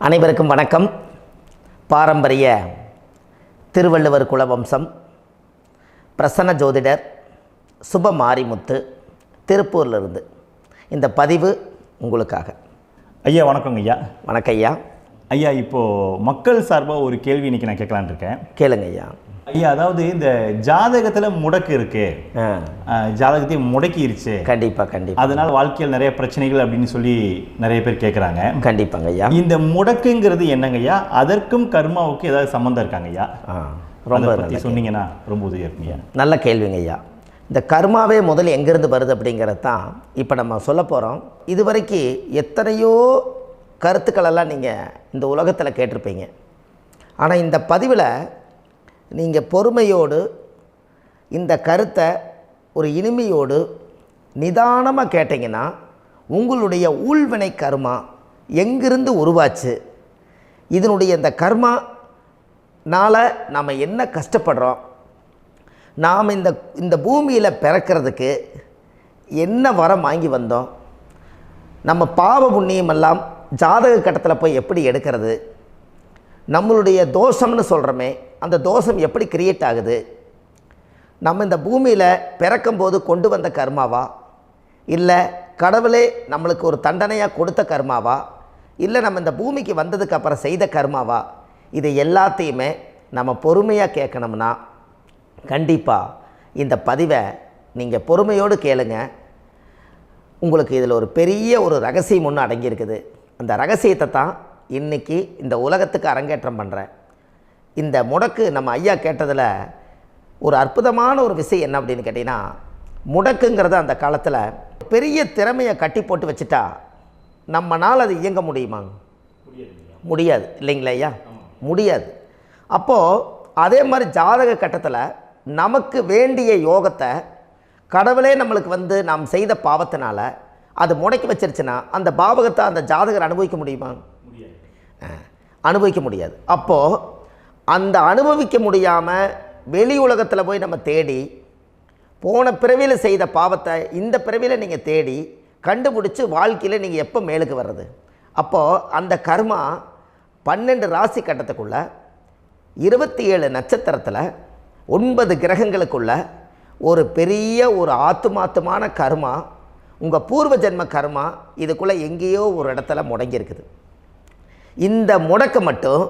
அனைவருக்கும் வணக்கம். பாரம்பரிய திருவள்ளுவர் குலவம்சம் பிரசன்ன ஜோதிடர் சுப மாரிமுத்து திருப்பூரிலிருந்து இந்த பதிவு உங்களுக்காக. ஐயா வணக்கங்க ஐயா. வணக்கம் ஐயா. ஐயா இப்போது மக்கள் சார்பாக ஒரு கேள்வி இன்றைக்கி நான் கேட்கலான் இருக்கேன். கேளுங்க ஐயா. ஐயா, அதாவது இந்த ஜாதகத்தில் முடக்கு இருக்கு, ஜாதகத்தையும் முடக்கிருச்சு, கண்டிப்பாக அதனால் வாழ்க்கையில் நிறைய பிரச்சனைகள் அப்படின்னு சொல்லி நிறைய பேர் கேட்குறாங்க. கண்டிப்பாங்க ஐயா. இந்த முடக்குங்கிறது என்னங்க ஐயா? அதற்கும் கர்மாவுக்கு ஏதாவது சம்மந்தம் இருக்காங்க ஐயா? ரொம்ப பற்றி சொன்னீங்கன்னா ரொம்ப உதவியாக இருக்குங்க. நல்ல கேள்விங்க ஐயா. இந்த கர்மாவே முதல்ல எங்கேருந்து வருது அப்படிங்கிறது தான் இப்போ நம்ம சொல்ல போகிறோம். இதுவரைக்கும் எத்தனையோ கருத்துக்களெல்லாம் நீங்கள் இந்த உலகத்தில் கேட்டிருப்பீங்க. ஆனால் இந்த பதிவில் நீங்கள் பொறுமையோடு இந்த கருத்தை ஒரு இனிமையோடு நிதானமாக கேட்டிங்கன்னா உங்களுடைய ஊழ்வினை கர்மா எங்கிருந்து உருவாச்சு, இதனுடைய இந்த கர்மானால் நாம் என்ன கஷ்டப்படுறோம், நாம் இந்த பூமியில் பிறக்கிறதுக்கு என்ன வரம் வாங்கி வந்தோம், நம்ம பாவ புண்ணியமெல்லாம் ஜாதக கட்டத்தில் போய் எப்படி எடுக்கிறது, நம்மளுடைய தோஷம்னு சொல்கிறோமே அந்த தோஷம் எப்படி கிரியேட் ஆகுது, நம்ம இந்த பூமியில் பிறக்கும்போது கொண்டு வந்த கர்மாவா, இல்லை கடவுளே நம்மளுக்கு ஒரு தண்டனையாக கொடுத்த கர்மாவா, இல்லை நம்ம இந்த பூமிக்கு வந்ததுக்கு அப்புறம் செய்த கர்மாவா, இது எல்லாத்தையுமே நம்ம பொறுமையாக கேட்கணும்னா கண்டிப்பாக இந்த பதிவை நீங்கள் பொறுமையோடு கேளுங்க. உங்களுக்கு இதில் ஒரு பெரிய ஒரு ரகசியம் ஒன்று அடங்கியிருக்குது. அந்த ரகசியத்தை தான் இன்றைக்கி இந்த உலகத்துக்கு அரங்கேற்றம் பண்ணுறேன். இந்த முடக்கு நம்ம ஐயா கேட்டதில் ஒரு அற்புதமான ஒரு விஷயம் என்ன அப்படின்னு கேட்டிங்கன்னா, முடக்குங்கிறது அந்த காலத்தில் பெரிய திறமையை கட்டி போட்டு வச்சுட்டா நம்மனால் அது இயங்க முடியுமாங்க? முடியாது இல்லைங்களா ஐயா? முடியாது. அப்போது அதே மாதிரி ஜாதக கட்டத்தில் நமக்கு வேண்டிய யோகத்தை கடவுளே நம்மளுக்கு நாம் செய்த பாவத்தினால அது முடக்கி வச்சிருச்சுன்னா அந்த பாவகத்தை அந்த ஜாதகர் அனுபவிக்க முடியுமா? அனுபவிக்க முடியாது. அப்போது அந்த அனுபவிக்க முடியாமல் வெளி உலகத்தில் போய் நம்ம தேடி போன பிறவியில் செய்த பாவத்தை இந்த பிறவியில் நீங்கள் தேடி கண்டுபிடிச்சி வாழ்க்கையில் நீங்கள் எப்போ மேலுக்கு வர்றது? அப்போது அந்த கர்மா 12 ராசி கட்டத்துக்குள்ள 27 நட்சத்திரத்தில் 9 கிரகங்களுக்குள்ள ஒரு பெரிய ஒரு ஆத்துமாத்துமான கர்மா, உங்கள் பூர்வ ஜென்ம கர்மா இதுக்குள்ளே எங்கேயோ ஒரு இடத்துல முடங்கியிருக்குது. இந்த முடக்க மட்டும்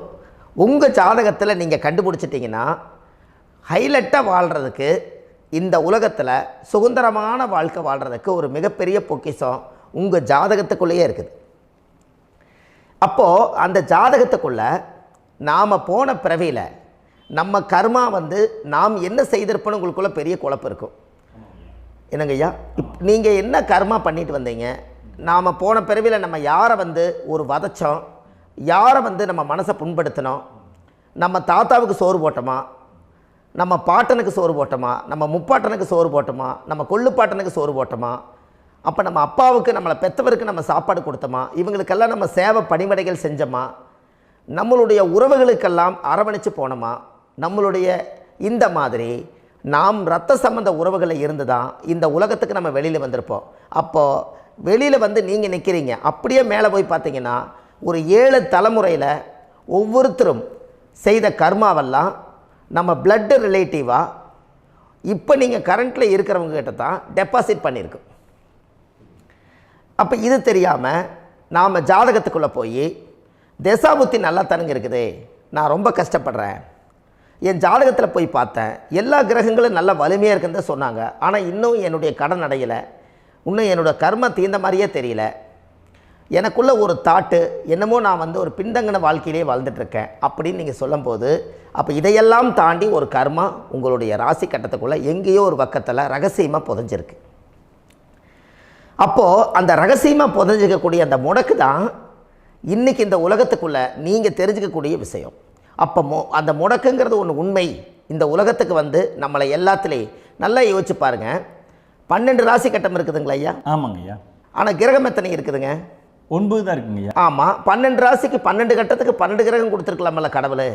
உங்கள் ஜாதகத்தில் நீங்கள் கண்டுபிடிச்சிட்டிங்கன்னா ஹைலைட்டாக வாழ்கிறதுக்கு, இந்த உலகத்தில் சுதந்திரமான வாழ்க்கை வாழ்கிறதுக்கு ஒரு மிகப்பெரிய பொக்கிஷம் உங்கள் ஜாதகத்துக்குள்ளேயே இருக்குது. அப்போது அந்த ஜாதகத்துக்குள்ளே நாம் போன பிறவியில் நம்ம கர்மா நாம் என்ன செய்திருப்போன்னு உங்களுக்குள்ளே பெரிய குழப்பம் இருக்கும். என்னங்க ஐயா, நீங்கள் என்ன கர்மா பண்ணிட்டு வந்தீங்க, நாம் போன பிறவியில் நம்ம யாரை ஒரு வதச்சோம், யாரை நம்ம மனசை புண்படுத்தினோம், நம்ம தாத்தாவுக்கு சோறு போட்டோமா, நம்ம பாட்டனுக்கு சோறு போட்டோமா, நம்ம முப்பாட்டனுக்கு சோறு போட்டோமா, நம்ம கொள்ளுப்பாட்டனுக்கு சோறு போட்டோமா, அப்போ நம்ம அப்பாவுக்கு நம்மளை பெற்றவருக்கு நம்ம சாப்பாடு கொடுத்தோமா, இவங்களுக்கெல்லாம் நம்ம சேவை பணிமடைகள் செஞ்சோமா, நம்மளுடைய உறவுகளுக்கெல்லாம் அரவணைச்சு போனோமா, நம்மளுடைய இந்த மாதிரி நாம் இரத்த சம்பந்த உறவுகளை இருந்து தான் இந்த உலகத்துக்கு நம்ம வெளியில் வந்திருப்போம். அப்போது வெளியில் நீங்கள் நிற்கிறீங்க, அப்படியே மேலே போய் பார்த்தீங்கன்னா ஒரு 7 தலைமுறையில் ஒவ்வொருத்தரும் செய்த கர்மாவெல்லாம் நம்ம பிளட்டு ரிலேட்டிவாக இப்போ நீங்கள் கரண்ட்டில் இருக்கிறவங்க கிட்ட தான் டெபாசிட் பண்ணியிருக்கோம். அப்போ இது தெரியாமல் நாம் ஜாதகத்துக்குள்ளே போய் தசாபுத்தி நல்லா தனுங்க இருக்குது, நான் ரொம்ப கஷ்டப்படுறேன், என் ஜாதகத்தில் போய் பார்த்தேன் எல்லா கிரகங்களும் நல்ல வலிமையாக இருக்குன்னு தான் சொன்னாங்க, ஆனால் இன்னும் என்னுடைய கடன் அடையலை, இன்னும் என்னோடய கர்ம தீர்ந்த மாதிரியே தெரியல, எனக்குள்ளே ஒரு தாட்டு என்னமோ நான் ஒரு பின்தங்கின வாழ்க்கையிலே வாழ்ந்துட்டுருக்கேன் அப்படின்னு நீங்கள் சொல்லும்போது, அப்போ இதையெல்லாம் தாண்டி ஒரு கர்மா உங்களுடைய ராசி கட்டத்துக்குள்ளே எங்கேயோ ஒரு பக்கத்தில் ரகசியமாக புதைஞ்சிருக்கு. அப்போது அந்த ரகசியமாக புதைஞ்சிக்கக்கூடிய அந்த முடக்கு தான் இன்றைக்கி இந்த உலகத்துக்குள்ளே நீங்கள் தெரிஞ்சுக்கக்கூடிய விஷயம். அப்போ அந்த முடக்குங்கிறது ஒன்று உண்மை. இந்த உலகத்துக்கு நம்மளை எல்லாத்துலேயும் நல்லா யோசிச்சு பாருங்கள். 12 ராசி கட்டம் இருக்குதுங்களா ஐயா? ஆமாங்க ஐயா. ஆனால் கிரகம் எத்தனை இருக்குதுங்க? 9 தான் இருக்குங்க ஐயா. ஆமாம், 12 ராசிக்கு 12 கட்டத்துக்கு 12 கிரகம் கொடுத்துருக்கலாமல்ல கடவுள்.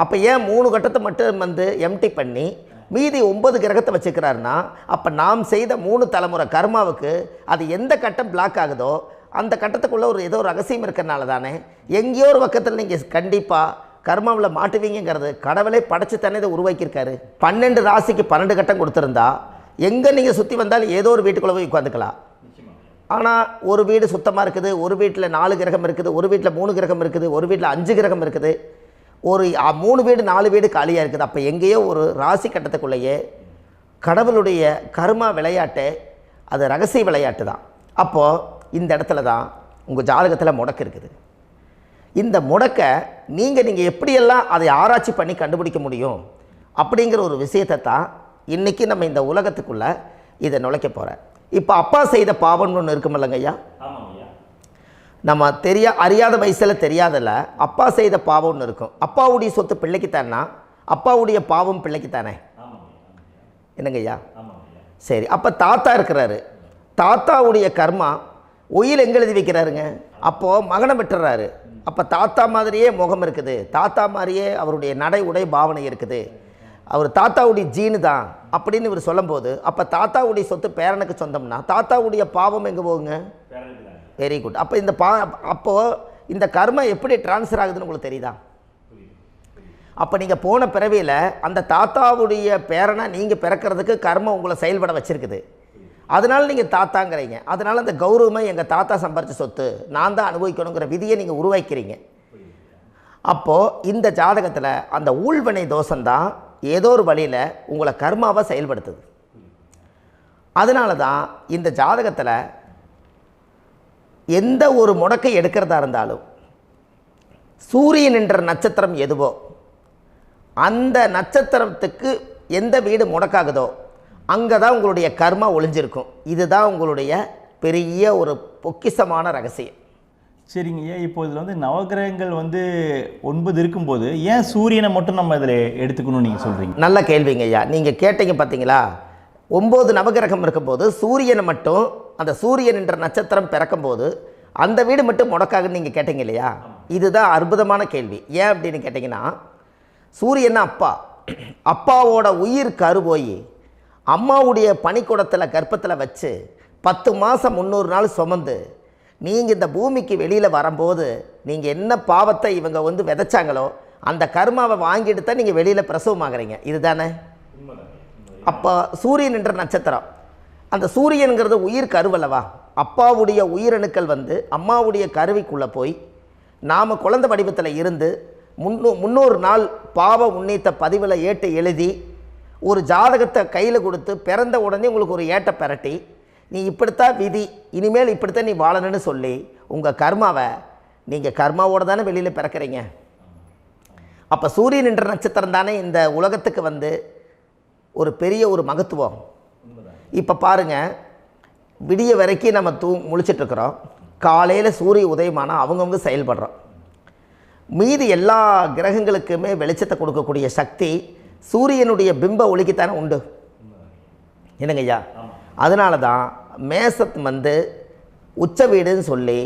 அப்போ ஏன் 3 கட்டத்தை மட்டும் எம்டி பண்ணி மீதி 9 கிரகத்தை வச்சுக்கிறாருன்னா, அப்போ நாம் செய்த 3 தலைமுறை கர்மாவுக்கு அது எந்த கட்டம் பிளாக் ஆகுதோ அந்த கட்டத்துக்குள்ளே ஏதோ ஒரு ரகசியம் இருக்கிறனால தானே எங்கேயோ ஒரு பக்கத்தில் நீங்கள் கண்டிப்பாக கர்மாவில் மாட்டுவீங்கிறது கடவுளே படைச்சு தானே இதை உருவாக்கியிருக்காரு. 12 ராசிக்கு 12 கட்டம் கொடுத்துருந்தா எங்கே நீங்கள் சுற்றி வந்தாலும் ஏதோ ஒரு வீட்டுக்குள்ளே போய் உட்காந்துக்கலாம். ஆனால் ஒரு வீடு சுத்தமாக இருக்குது, ஒரு வீட்டில் 4 கிரகம் இருக்குது, ஒரு வீட்டில் 3 கிரகம் இருக்குது, ஒரு வீட்டில் 5 கிரகம் இருக்குது, ஒரு 3 வீடு 4 வீடு காலியாக இருக்குது. அப்போ எங்கேயோ ஒரு ராசி கட்டத்துக்குள்ளேயே கடவுளுடைய கர்மா விளையாட்டு, அது ரகசிய விளையாட்டு தான். அப்போது இந்த இடத்துல தான் உங்கள் ஜாதகத்தில் முடக்கு இருக்குது. இந்த முடக்கை நீங்கள் எப்படியெல்லாம் அதை ஆராய்ச்சி பண்ணி கண்டுபிடிக்க முடியும் அப்படிங்கிற ஒரு விஷயத்தை தான் இன்றைக்கி நம்ம இந்த உலகத்துக்குள்ளே இதை நுழைக்க போகிறேன். இப்போ அப்பா செய்த பாவம்னு ஒன்று இருக்குமில்லங்க ஐயா, நம்ம அறியாத வயசில் தெரியாதில்ல, அப்பா செய்த பாவம்னு இருக்கும். அப்பாவுடைய சொத்து பிள்ளைக்குத்தானா, அப்பாவுடைய பாவம் பிள்ளைக்குத்தானே, என்னங்க ஐயா? சரி, அப்போ தாத்தா இருக்கிறாரு, தாத்தாவுடைய கர்மா உயிர் எங்கே எழுதி வைக்கிறாருங்க? அப்போது மகனை விட்டுறாரு. அப்போ தாத்தா மாதிரியே முகம் இருக்குது, தாத்தா மாதிரியே அவருடைய நடை உடை பாவனை இருக்குது, அவர் தாத்தாவுடைய ஜீனு தான் அப்படின்னு இவர் சொல்லும்போது, அப்போ தாத்தாவுடைய சொத்து பேரனுக்கு சொந்தம்னா தாத்தாவுடைய பாவம் எங்கே போகுங்க? Very good. அப்போ அப்போது இந்த கர்மா எப்படி டிரான்ஸ்ஃபர் ஆகுதுன்னு உங்களுக்கு தெரியுதா? அப்போ நீங்கள் போன பிறவியில் அந்த தாத்தாவுடைய பேரனை நீங்கள் பிறக்கிறதுக்கு கர்மம் உங்களை செயல்பட வச்சுருக்குது. அதனால் நீங்கள் தாத்தாங்கிறீங்க. அதனால் அந்த கௌரவமாக எங்கள் தாத்தா சம்பாரித்த சொத்து நான் தான் அனுபவிக்கணுங்கிற விதியை நீங்கள் உருவாக்கிறீங்க. அப்போது இந்த ஜாதகத்தில் அந்த ஊழ்வினை தோஷந்தான் ஏதோ ஒரு வழியில் உங்களை கர்மாவை செயல்படுத்துது. அதனால தான் இந்த ஜாதகத்தில் எந்த ஒரு முடக்கை எடுக்கிறதா இருந்தாலும் சூரியன் என்ற நட்சத்திரம் எதுவோ அந்த நட்சத்திரத்துக்கு எந்த வீடு முடக்காகுதோ அங்கே தான் உங்களுடைய கர்மா ஒளிஞ்சிருக்கும். இதுதான் உங்களுடைய பெரிய ஒரு பொக்கிஷமான ரகசியம். சரிங்க ஐயா, இப்போ இதில் நவகிரகங்கள் 9 இருக்கும்போது ஏன் சூரியனை மட்டும் நம்ம இதில் எடுத்துக்கணும்னு நீங்கள் சொல்கிறீங்க? நல்ல கேள்விங்க ஐயா. நீங்கள் கேட்டீங்க பார்த்தீங்களா, 9 நவகிரகம் இருக்கும்போது சூரியனை மட்டும், அந்த சூரியன் என்ற நட்சத்திரம் பிறக்கும்போது அந்த வீடு மட்டும் முடக்காகுன்னு நீங்கள் கேட்டீங்க இல்லையா? இதுதான் அற்புதமான கேள்வி. ஏன் அப்படின்னு கேட்டிங்கன்னா, சூரியன் அப்பாவோட உயிர் கரு போய் அம்மாவுடைய பனிக்கூடத்தில் கர்ப்பத்தில் வச்சு 10 மாதம் 300 நாள் சுமந்து நீங்கள் இந்த பூமிக்கு வெளியில் வரும்போது நீங்கள் என்ன பாவத்தை இவங்க விதைச்சாங்களோ அந்த கர்மாவை வாங்கிட்டு தான் நீங்கள் வெளியில் பிரசவமாகறீங்க. இதுதானே? அப்போ சூரியன் என்ற நட்சத்திரம், அந்த சூரியனுங்கிறது உயிர் கருவல்லவா, அப்பாவுடைய உயிரணுக்கள் அம்மாவுடைய கருவிக்குள்ளே போய் நாம் குழந்தை வடிவத்தில் இருந்து 300 நாள் பாவ உன்னித்த பதிவில் ஏட்டு எழுதி ஒரு ஜாதகத்தை கையில் கொடுத்து பிறந்த உடனே உங்களுக்கு ஒரு ஏட்டை பெரட்டி நீ இப்படித்தான் விதி, இனிமேல் இப்படித்தான் நீ வாழணும்னு சொல்லி உங்கள் கர்மாவை நீங்கள் கர்மாவோடு தானே வெளியில் பிறக்கிறீங்க. அப்போ சூரியன் என்ற நட்சத்திரம் தானே இந்த உலகத்துக்கு ஒரு பெரிய ஒரு மகத்துவம். இப்போ பாருங்கள், விடிய வரைக்கும் நம்ம முழிச்சிட்ருக்குறோம், காலையில் சூரிய உதயமானால் அவங்கவுங்க செயல்படுறோம். மீதி எல்லா கிரகங்களுக்குமே வெளிச்சத்தை கொடுக்கக்கூடிய சக்தி சூரியனுடைய பிம்ப ஒளிக்குத்தானே உண்டு, என்னங்க ஐயா? அதனால தான் மேசத்து உச்ச வீடுன்னு சொல்லி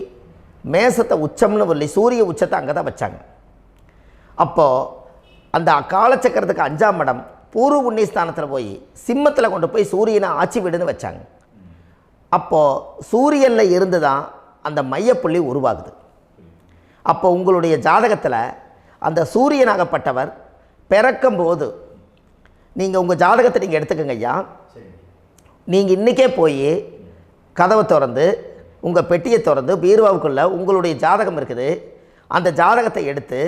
மேசத்தை உச்சம்னு சொல்லி சூரிய உச்சத்தை அங்கே தான் வச்சாங்க. அப்போது அந்த காலச்சக்கரத்துக்கு 5ஆம் இடம் பூர்வ புண்ணியஸ்தானத்தில் போய் சிம்மத்தில் கொண்டு போய் சூரியனை ஆட்சி வீடுன்னு வச்சாங்க. அப்போது சூரியனில் இருந்து தான் அந்த மையப்புள்ளி உருவாகுது. அப்போ உங்களுடைய ஜாதகத்தில் அந்த சூரியனாகப்பட்டவர் பிறக்கும்போது நீங்கள் உங்கள் ஜாதகத்தை நீங்கள் எடுத்துக்கங்க ஐயா. நீங்கள் இன்றைக்கே போய் கதவை திறந்து உங்கள் பெட்டியை திறந்து பீர்வாவுக்குள்ளே உங்களுடைய ஜாதகம் இருக்குது, அந்த ஜாதகத்தை எடுத்து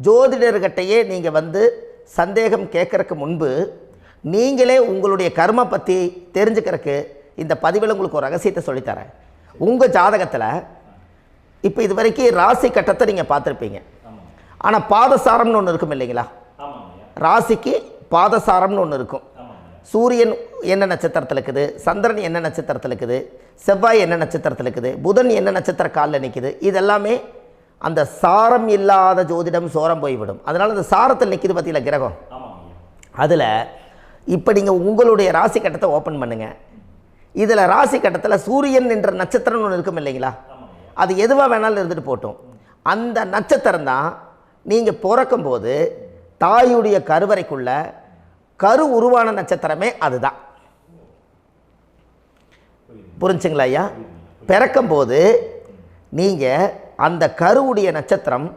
ஜோதிடர்கிட்டையே நீங்கள் சந்தேகம் கேட்குறக்கு முன்பு நீங்களே உங்களுடைய கர்ம பற்றி தெரிஞ்சுக்கிறதுக்கு இந்த பதிவில் உங்களுக்கு ஒரு ரகசியத்தை சொல்லித்தரேன். உங்கள் ஜாதகத்தில் இப்போ இது வரைக்கும் ராசி கட்டத்தை நீங்கள் பார்த்துருப்பீங்க, ஆனால் பாதசாரம்னு ஒன்று இருக்கும் இல்லைங்களா? ராசிக்கு பாதசாரம்னு ஒன்று இருக்கும். சூரியன் என்ன நட்சத்திரத்தில் இருக்குது, சந்திரன் என்ன நட்சத்திரத்தில் இருக்குது, செவ்வாய் என்ன நட்சத்திரத்தில் இருக்குது, புதன் என்ன நட்சத்திர காலில் நிற்குது, இதெல்லாமே அந்த சாரம் இல்லாத ஜோதிடம் சோரம் போய்விடும். அதனால் அந்த சாரத்தில் நிற்கிது பார்த்தீங்களா கிரகம், அதில் இப்போ நீங்கள் உங்களுடைய ராசி கட்டத்தை ஓப்பன் பண்ணுங்கள். இதில் ராசி கட்டத்தில் சூரியன் என்ற நட்சத்திரம்னு ஒன்று இருக்கும் இல்லைங்களா? அது எதுவாக வேணாலும் இருந்துட்டு போட்டோம். அந்த நட்சத்திரம் தான் நீங்கள் பிறக்கும்போது தாயுடைய கருவறைக்குள்ள கரு உருவான நட்சத்திரமே அதுதான். புரிஞ்சுங்களா ஐயா? பிறக்கும்போது நீங்கள் அந்த கருவுடைய நட்சத்திரம்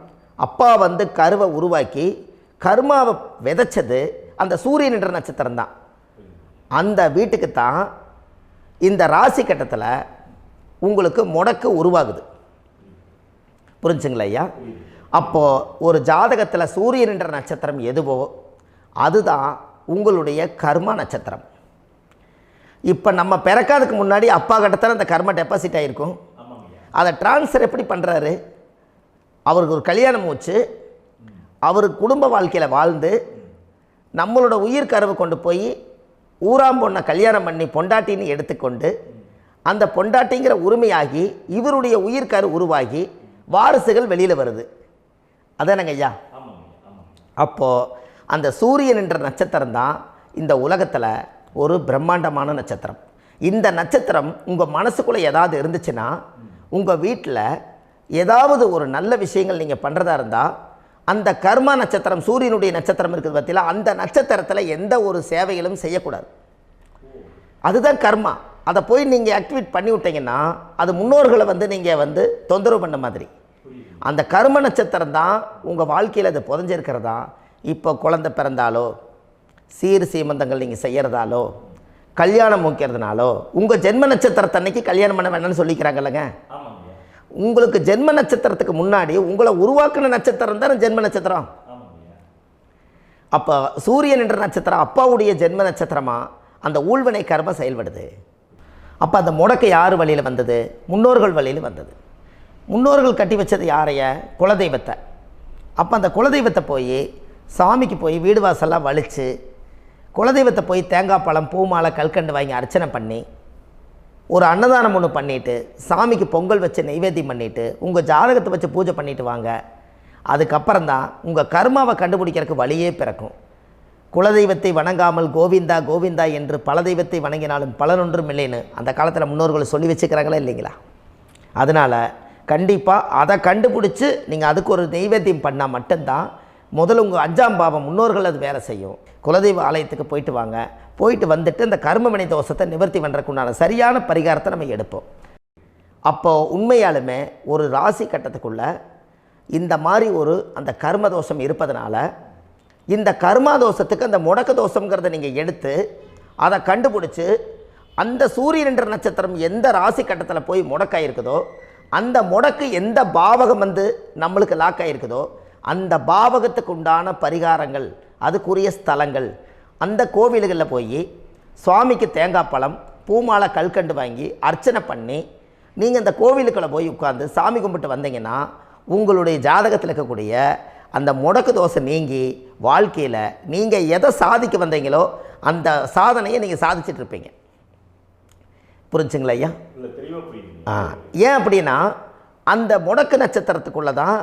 அப்பா வந்து கருவை உருவாக்கி கர்மாவை விதைச்சது அந்த சூரியன் என்ற நட்சத்திரம் தான். அந்த வீட்டுக்கு தான் இந்த ராசி கட்டத்தில் உங்களுக்கு முடக்கு உருவாகுது. புரிஞ்சுங்களா ஐயா? அப்போது ஒரு ஜாதகத்தில் சூரியன் என்ற நட்சத்திரம் எதுவோ அதுதான் உங்களுடைய கர்மா நட்சத்திரம். இப்போ நம்ம பிறக்காதுக்கு முன்னாடி அப்பா கட்டத்தில் அந்த கர்மா டெபாசிட் ஆகிருக்கும். அதை ட்ரான்ஸ்ஃபர் எப்படி பண்ணுறாரு? அவருக்கு ஒரு கல்யாணம் வச்சு அவர் குடும்ப வாழ்க்கையில் வாழ்ந்து நம்மளோட உயிர் கருவை கொண்டு போய் ஊராம் பொண்ணை கல்யாணம் பண்ணி பொண்டாட்டின்னு எடுத்துக்கொண்டு அந்த பொண்டாட்டிங்கிற உரிமையாகி இவருடைய உயிர் கரு உருவாகி வாரிசுகள் வெளியில் வருது. அதானங்க ஐயா? அப்போது அந்த சூரியன் என்ற நட்சத்திரம் தான் இந்த உலகத்தில் ஒரு பிரம்மாண்டமான நட்சத்திரம். இந்த நட்சத்திரம் உங்கள் மனசுக்குள்ளே ஏதாவது இருந்துச்சுன்னா உங்கள் வீட்டில் ஏதாவது ஒரு நல்ல விஷயங்கள் நீங்கள் பண்ணுறதா இருந்தால் அந்த கர்மா நட்சத்திரம் சூரியனுடைய நட்சத்திரம் இருக்குது பார்த்தீங்களா, அந்த நட்சத்திரத்தில் எந்த ஒரு சேவைகளும் செய்யக்கூடாது. அதுதான் கர்மா. அதை போய் நீங்கள் ஆக்டிவேட் பண்ணி விட்டீங்கன்னா அது முன்னோர்களை வந்து நீங்கள் வந்து தொந்தரவு பண்ண மாதிரி. அந்த கர்ம நட்சத்திரம் தான் உங்கள் வாழ்க்கையில் அது புதஞ்சிருக்கிறதா. இப்போ குழந்தை பிறந்தாலோ சீர் சீமந்தங்கள் நீங்கள் செய்கிறதாலோ கல்யாணம் முக்கிறதுனாலோ உங்கள் ஜென்ம நட்சத்திரத்தன்னைக்கு கல்யாணம் பண்ண வேண்டாம்னு சொல்லிக்கிறாங்கல்லங்க. உங்களுக்கு ஜென்ம நட்சத்திரத்துக்கு முன்னாடி உங்களை உருவாக்குன நட்சத்திரம் தான் ஜென்ம நட்சத்திரம். அப்போ சூரியன் என்ற நட்சத்திரம் அப்பாவுடைய ஜென்ம நட்சத்திரமாக அந்த ஊழ்வினை கர்மம் செயல்படுது. அப்போ அந்த முடக்கு யார் வழியில் வந்தது? முன்னோர்கள் வழியில் வந்தது. முன்னோர்கள் கட்டி வச்சது யாரைய? குலதெய்வத்தை. அப்போ அந்த குலதெய்வத்தை போய் சாமிக்கு போய் வீடு வாசல்லாம் வலித்து குலதெய்வத்தை போய் தேங்காய் பழம் பூ மாலை கல்கண்டு வாங்கி அர்ச்சனை பண்ணி ஒரு அன்னதானம் ஒன்று பண்ணிவிட்டு சாமிக்கு பொங்கல் வச்சு நைவேத்தியம் பண்ணிவிட்டு உங்கள் ஜாதகத்தை வச்சு பூஜை பண்ணிவிட்டு வாங்க. அதுக்கப்புறம் தான் உங்கள் கர்மாவை கண்டுபிடிக்கிறதுக்கு வழியே பிறக்கும். குலதெய்வத்தை வணங்காமல் கோவிந்தா கோவிந்தா என்று பல தெய்வத்தை வணங்கினாலும் பலனொன்றும் இல்லைன்னு அந்த காலத்தில் முன்னோர்கள் சொல்லி வச்சுக்கிறாங்களா இல்லைங்களா? அதனால் கண்டிப்பாக அதை கண்டுபிடிச்சி நீங்கள் அதுக்கு ஒரு நைவேத்தியம் பண்ணால் மட்டும்தான் முதல்ல உங்கள் 5ஆம் பாவம் முன்னோர்கள் அது வேலை செய்யும். குலதெய்வ ஆலயத்துக்கு போயிட்டு வாங்க. போயிட்டு வந்துட்டு இந்த கர்மவினை தோஷத்தை நிவர்த்தி பண்ணுறதுக்குண்டான சரியான பரிகாரத்தை நம்ம எடுப்போம். அப்போது உண்மையாலுமே ஒரு ராசி கட்டத்துக்குள்ளே இந்த மாதிரி ஒரு அந்த கர்ம தோஷம் இருப்பதனால இந்த கர்மா தோஷத்துக்கு அந்த முடக்க தோஷங்கிறத நீங்கள் எடுத்து அதை கண்டுபிடிச்சி அந்த சூரியன் என்ற நட்சத்திரம் எந்த ராசி கட்டத்தில் போய் முடக்காயிருக்குதோ அந்த முடக்கு எந்த பாவகம் வந்து நம்மளுக்கு லாக் ஆகிருக்குதோ அந்த பாவகத்துக்கு உண்டான பரிகாரங்கள் அதுக்குரிய ஸ்தலங்கள் அந்த கோவில்களில் போய் சுவாமிக்கு தேங்காய் பழம் பூமாலை கல்கண்டு வாங்கி அர்ச்சனை பண்ணி நீங்கள் இந்த கோவிலுக்குள்ளே போய் உட்காந்து சாமி கும்பிட்டு வந்தீங்கன்னா உங்களுடைய ஜாதகத்தில் இருக்கக்கூடிய அந்த முடக்கு தோசை நீங்கி வாழ்க்கையில் நீங்கள் எதை சாதிக்க வந்தீங்களோ அந்த சாதனையை நீங்கள் சாதிச்சிட்ருப்பீங்க. புரிஞ்சுங்களா ஐயா? ஏன் அப்படின்னா அந்த முடக்கு நட்சத்திரத்துக்குள்ளே தான்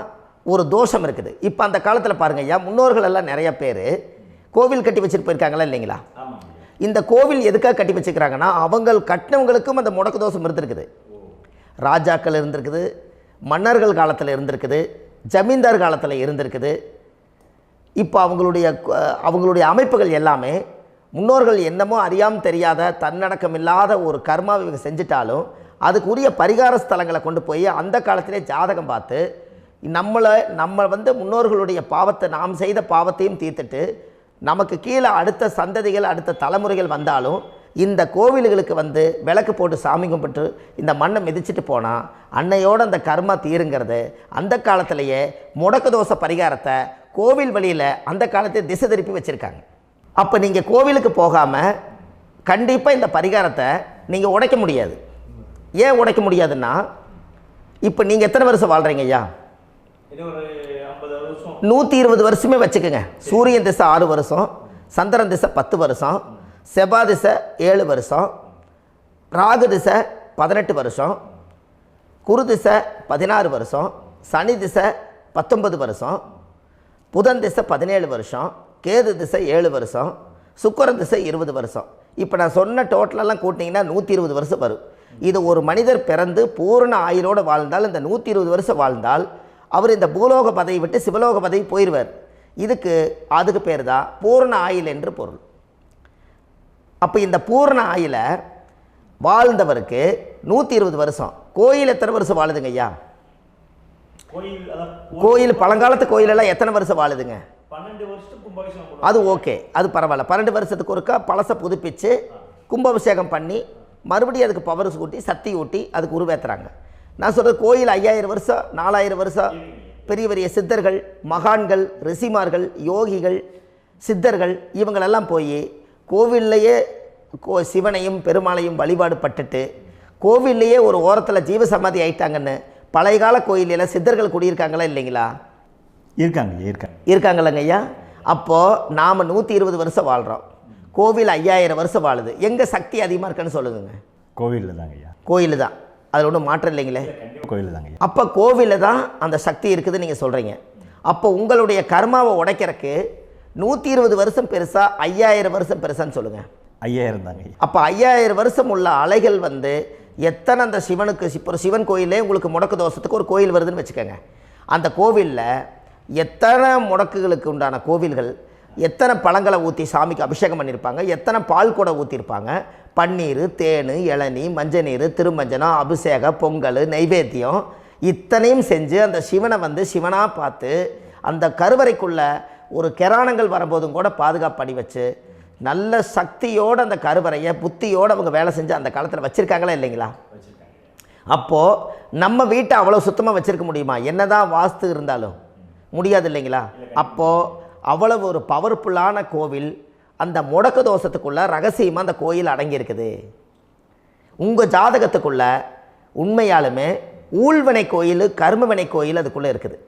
ஒரு தோஷம் இருக்குது. இப்போ அந்த காலத்தில் பாருங்கள் ஐயா, முன்னோர்கள் எல்லாம் நிறைய பேர் கோவில் கட்டி வச்சுட்டு போயிருக்காங்களா இல்லைங்களா? இந்த கோவில் எதுக்காக கட்டி வச்சுக்கிறாங்கன்னா அவங்க கட்டினவங்களுக்கும் அந்த முடக்கு தோஷம் இருந்திருக்குது. ராஜாக்கள் இருந்திருக்குது, மன்னர்கள் காலத்தில் இருந்திருக்குது, ஜமீன்தார் காலத்தில் இருந்திருக்குது. இப்போ அவங்களுடைய அமைப்புகள் எல்லாமே முன்னோர்கள் என்னமோ அறியாமல் தெரியாத தன்னடக்கம் இல்லாத ஒரு கர்மாவை இவங்க செஞ்சிட்டாலும் அதுக்குரிய பரிகார ஸ்தலங்களை கொண்டு போய் அந்த காலத்திலே ஜாதகம் பார்த்து நம்ம வந்து முன்னோர்களுடைய பாவத்தை நாம் செய்த பாவத்தையும் தீர்த்துட்டு நமக்கு கீழே அடுத்த சந்ததிகள் அடுத்த தலைமுறைகள் வந்தாலும் இந்த கோவில்களுக்கு வந்து விளக்கு போட்டு சாமி கும்பிட்டு இந்த மண்ணை மிதிச்சிட்டு போனால் அன்னையோடு அந்த கர்மா தீருங்கிறது அந்த காலத்திலேயே முடக்க தோஷ பரிகாரத்தை கோவில் வழியில் அந்த காலத்தை திசை திருப்பி வச்சுருக்காங்க. அப்போ நீங்கள் கோவிலுக்கு போகாமல் கண்டிப்பாக இந்த பரிகாரத்தை நீங்கள் உடைக்க முடியாது. ஏன் உடைக்க முடியாதுன்னா இப்போ நீங்கள் எத்தனை வருஷம் வாழ்கிறீங்க ஐயா? 120 வருஷமே வச்சுக்கோங்க. சூரியன் திசை 6 வருஷம், சந்திரன் திசை 10 வருஷம், செவ்வாய் திசை 7 வருஷம், ராகு திசை 18 வருஷம், குரு திசை 16 வருஷம், சனி திசை 19 வருஷம், புதன் திசை 17 வருஷம், கேது திசை 7 வருஷம், சுக்கிரன் திசை 20 வருஷம். இப்போ நான் சொன்ன டோட்டலெல்லாம் கூட்டிங்கன்னா 120 வருஷம் வரும். இது ஒரு மனிதர் பிறந்து பூரண ஆயுளோடு வாழ்ந்தால் இந்த 120 வருஷம் வாழ்ந்தால் அவர் இந்த பூலோக பதவி விட்டு சிவலோக பதவி போயிடுவார். அதுக்கு பேர் தான் பூரண ஆயுள் என்று பொருள். அப்போ இந்த பூரண ஆயுளை வாழ்ந்தவருக்கு 120 வருஷம். கோயில் எத்தனை வருஷம் வாழுதுங்க ஐயா? கோயில் பழங்காலத்து கோயிலெல்லாம் எத்தனை வருஷம் வாழுதுங்க? 12 வருஷத்துக்கு கும்பாபிஷேகம். அது ஓகே, அது பரவாயில்ல. 12 வருஷத்துக்கு ஒருக்கா பழசை புதுப்பிச்சு கும்பாபிஷேகம் பண்ணி மறுபடியும் அதுக்கு பவர் ஊட்டி சக்தி ஊட்டி அதுக்கு உருவேற்றுறாங்க. நான் சொல்கிறது கோயில் 5000 வருஷம் 4000 வருஷம் பெரிய பெரிய சித்தர்கள், மகான்கள், ரிஷிமார்கள், யோகிகள், சித்தர்கள் இவங்களெல்லாம் போய் கோவில்லையே சிவனையும் பெருமாளையும் வழிபாடு பட்டுட்டு கோவில்லையே ஒரு ஓரத்தில் ஜீவசமாதி ஆயிட்டாங்கன்னு பழைய கால கோயிலில் சித்தர்கள் குடியிருக்காங்களா இல்லைங்களா? இருக்காங்கல்லங்க ஐயா. அப்போது நாம் 120 வருஷம் வாழ்கிறோம், கோவில் 5000 வருஷம் வாழுது. எங்கே சக்தி அதிகமாக இருக்குன்னு சொல்லுங்க? கோவிலில் தாங்க ஐயா. கோயில் தான், அதில் ஒன்றும் மாற்றம் இல்லைங்களே. கோயில் தாங்க. அப்போ கோவிலில் தான் அந்த சக்தி இருக்குதுன்னு நீங்கள் சொல்கிறீங்க. அப்போ உங்களுடைய கர்மாவை உடைக்கிறதுக்கு 120 வருஷம் பெருசா 5000 வருஷம் பெருசான்னு சொல்லுங்கள்? 5000 தாங்க. அப்போ 5000 வருஷம் உள்ள அலைகள் வந்து எத்தனை அந்த சிவனுக்கு இப்போ சிவன் கோயிலே உங்களுக்கு முடக்கு தோஷத்துக்கு ஒரு கோயில் வருதுன்னு வச்சுக்கோங்க. அந்த கோவிலில் எத்தனை முடக்குகளுக்கு உண்டான கோவில்கள், எத்தனை பழங்களை ஊற்றி சாமிக்கு அபிஷேகம் பண்ணியிருப்பாங்க, எத்தனை பால் கூட ஊற்றிருப்பாங்க, பன்னீர், தேன், இளநீ, மஞ்சள் நீர், திருமஞ்சனம், அபிஷேகம், பொங்கல், நைவேத்தியம் இத்தனையும் செஞ்சு அந்த சிவனை வந்து சிவனாக பார்த்து அந்த கருவறைக்குள்ள ஒரு கிராணங்கள் வரும்போதும் கூட பாதுகாப்பு பண்ணி வச்சு நல்ல சக்தியோடு அந்த கருவறையை புத்தியோடு அவங்க வேலை செஞ்சு அந்த காலத்தில் வச்சுருக்காங்களா இல்லைங்களா? அப்போது நம்ம வீட்டை அவ்வளோ சுத்தமாக வச்சுருக்க முடியுமா? என்னதான் வாஸ்து இருந்தாலும் முடியாது இல்லைங்களா? அப்போது அவ்வளவு ஒரு பவர்ஃபுல்லான கோவில் அந்த முடக்கு தோஷத்துக்குள்ளே ரகசியமாக அந்த கோயில் அடங்கியிருக்குது. உங்கள் ஜாதகத்துக்குள்ளே உண்மையாலுமே ஊழ்வினை கோயில், கர்மவினை கோயில் அதுக்குள்ளே இருக்குது.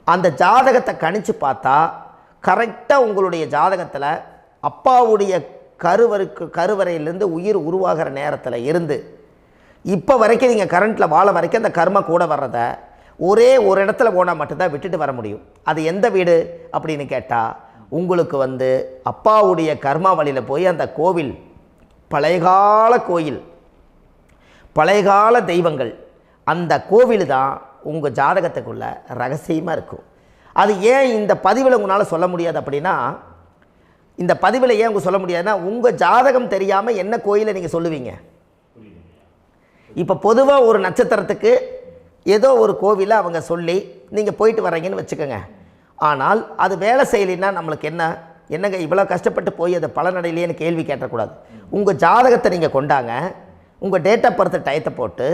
அந்த ஜாதகத்தை கணிச்சு பார்த்தா கரெக்டாக உங்களுடைய ஜாதகத்தில் அப்பாவுடைய கருவறையிலேருந்து உயிர் உருவாகிற நேரத்தில் இருந்து இப்போ வரைக்கும் நீங்கள் கரண்ட்டில் வாழ வரைக்கும் அந்த கர்ம கூட வர்றதை ஒரே ஒரு இடத்துல போனால் மட்டும்தான் விட்டுட்டு வர முடியும். அது எந்த வீடு அப்படின்னு கேட்டால் உங்களுக்கு வந்து அப்பாவுடைய கர்மா வழியில் போய் அந்த கோவில் பழையகால கோயில், பழையகால தெய்வங்கள், அந்த கோவில் தான் உங்கள் ஜாதகத்துக்குள்ள ரகசியமாக இருக்கும். அது ஏன் இந்த பதிவில் உங்களால் சொல்ல முடியாது அப்படின்னா, இந்த பதிவில் ஏன் உங்க சொல்ல முடியாதுன்னா உங்கள் ஜாதகம் தெரியாமல் என்ன கோயிலை நீங்கள் சொல்லுவீங்க? இப்போ பொதுவாக ஒரு நட்சத்திரத்துக்கு ஏதோ ஒரு கோவிலை அவங்க சொல்லி நீங்கள் போயிட்டு வர்றீங்கன்னு வச்சுக்கோங்க. ஆனால் அது வேலை செய்யலைன்னா நம்மளுக்கு என்னங்க இவ்வளோ கஷ்டப்பட்டு போய் அதை பலனடையிலேன்னு கேள்வி கேட்டக்கூடாது. உங்கள் ஜாதகத்தை நீங்கள் கொண்டாங்க, உங்கள் டேட் ஆஃப் பர்த் டயத்தை போட்டு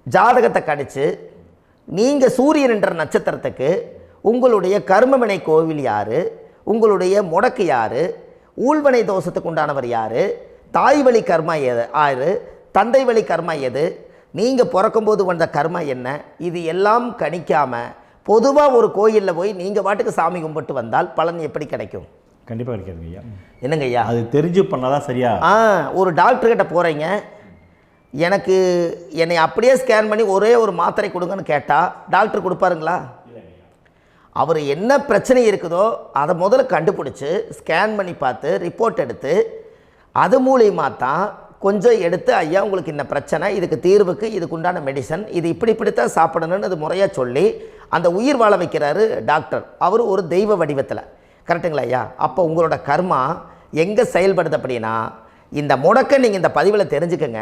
ஜாதகத்தை கணிச்சு நீங்கள் சூரியன் என்ற நட்சத்திரத்துக்கு உங்களுடைய கர்மவினை கோவில் யார், உங்களுடைய முடக்கு யார், ஊழ்வனை தோஷத்துக்கு உண்டானவர் யார், தாய் வழி கர்மா யார், தந்தை வழி கர்மா எது, நீங்கள் பிறக்கும்போது வந்த கர்மா என்ன, இது எல்லாம் கணிக்காமல் பொதுவாக ஒரு கோயிலில் போய் நீங்கள் பாட்டுக்கு சாமி கும்பிட்டு வந்தால் பலன் எப்படி கிடைக்கும்? கண்டிப்பாக கிடைக்காதுங்க ஐயா. என்னங்க ஐயா? அது தெரிஞ்சு பண்ணாதான் சரியா? ஒரு டாக்டர்கிட்ட போகிறீங்க, என்னை அப்படியே ஸ்கேன் பண்ணி ஒரே ஒரு மாத்திரை கொடுங்கன்னு கேட்டால் டாக்டர் கொடுப்பாருங்களா? அவர் என்ன பிரச்சனை இருக்குதோ அதை முதல்ல கண்டுபிடிச்சி ஸ்கேன் பண்ணி பார்த்து ரிப்போர்ட் எடுத்து அது மூலியமாக தான் கொஞ்சம் எடுத்து ஐயா உங்களுக்கு இந்த பிரச்சனை, இதுக்கு தீர்வுக்கு இதுக்குண்டான மெடிசன், இது இப்படித்தான் சாப்பிடணும்னு அது முறையாக சொல்லி அந்த உயிர் வாழ வைக்கிறாரு டாக்டர். அவர் ஒரு தெய்வ வடிவத்தில். கரெக்டுங்களா ஐயா? அப்போ உங்களோட கர்மா எங்கே செயல்படுது அப்படின்னா இந்த முடக்க நீங்கள் இந்த பதிவில் தெரிஞ்சுக்கங்க.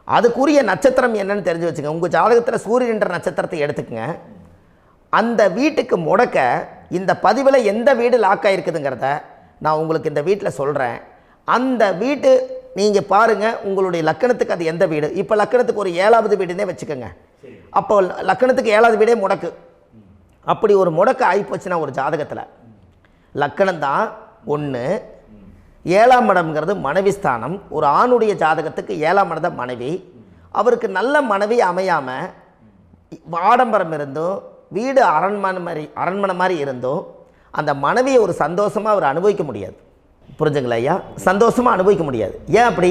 அதுக்குரிய நட்சத்திரம் என்னன்னு தெரிஞ்சு வச்சுங்க. உங்கள் ஜாதகத்தில் சூரியன் என்ற நட்சத்திரத்தை எடுத்துக்கங்க. அந்த வீட்டுக்கு முடக்க இந்த பதிவில் எந்த வீடு லாக் ஆகிருக்குதுங்கிறத நான் உங்களுக்கு இந்த வீட்டில் சொல்கிறேன். அந்த வீட்டு நீங்கள் பாருங்கள், உங்களுடைய லக்கணத்துக்கு அது எந்த வீடு. இப்போ லக்கணத்துக்கு ஒரு 7வது வீடுன்னே வச்சுக்கோங்க. அப்போ லக்கணத்துக்கு 7வது வீடே முடக்கு. அப்படி ஒரு முடக்கு ஆகிப்போச்சுன்னா ஒரு ஜாதகத்தில் லக்கணம் தான் 1, 7ஆம் இடம்ங்கிறது மனைவி ஸ்தானம். ஒரு ஆணுடைய ஜாதகத்துக்கு 7ஆம் இடம் தான் மனைவி. அவருக்கு நல்ல மனைவி அமையாமல் ஆடம்பரம் இருந்தும் வீடு அரண்மனை மாதிரி இருந்தும் அந்த மனைவியை ஒரு சந்தோஷமாக அவர் அனுபவிக்க முடியாது. புரிஞ்சுங்களா ஐயா? சந்தோஷமாக அனுபவிக்க முடியாது. ஏன் அப்படி?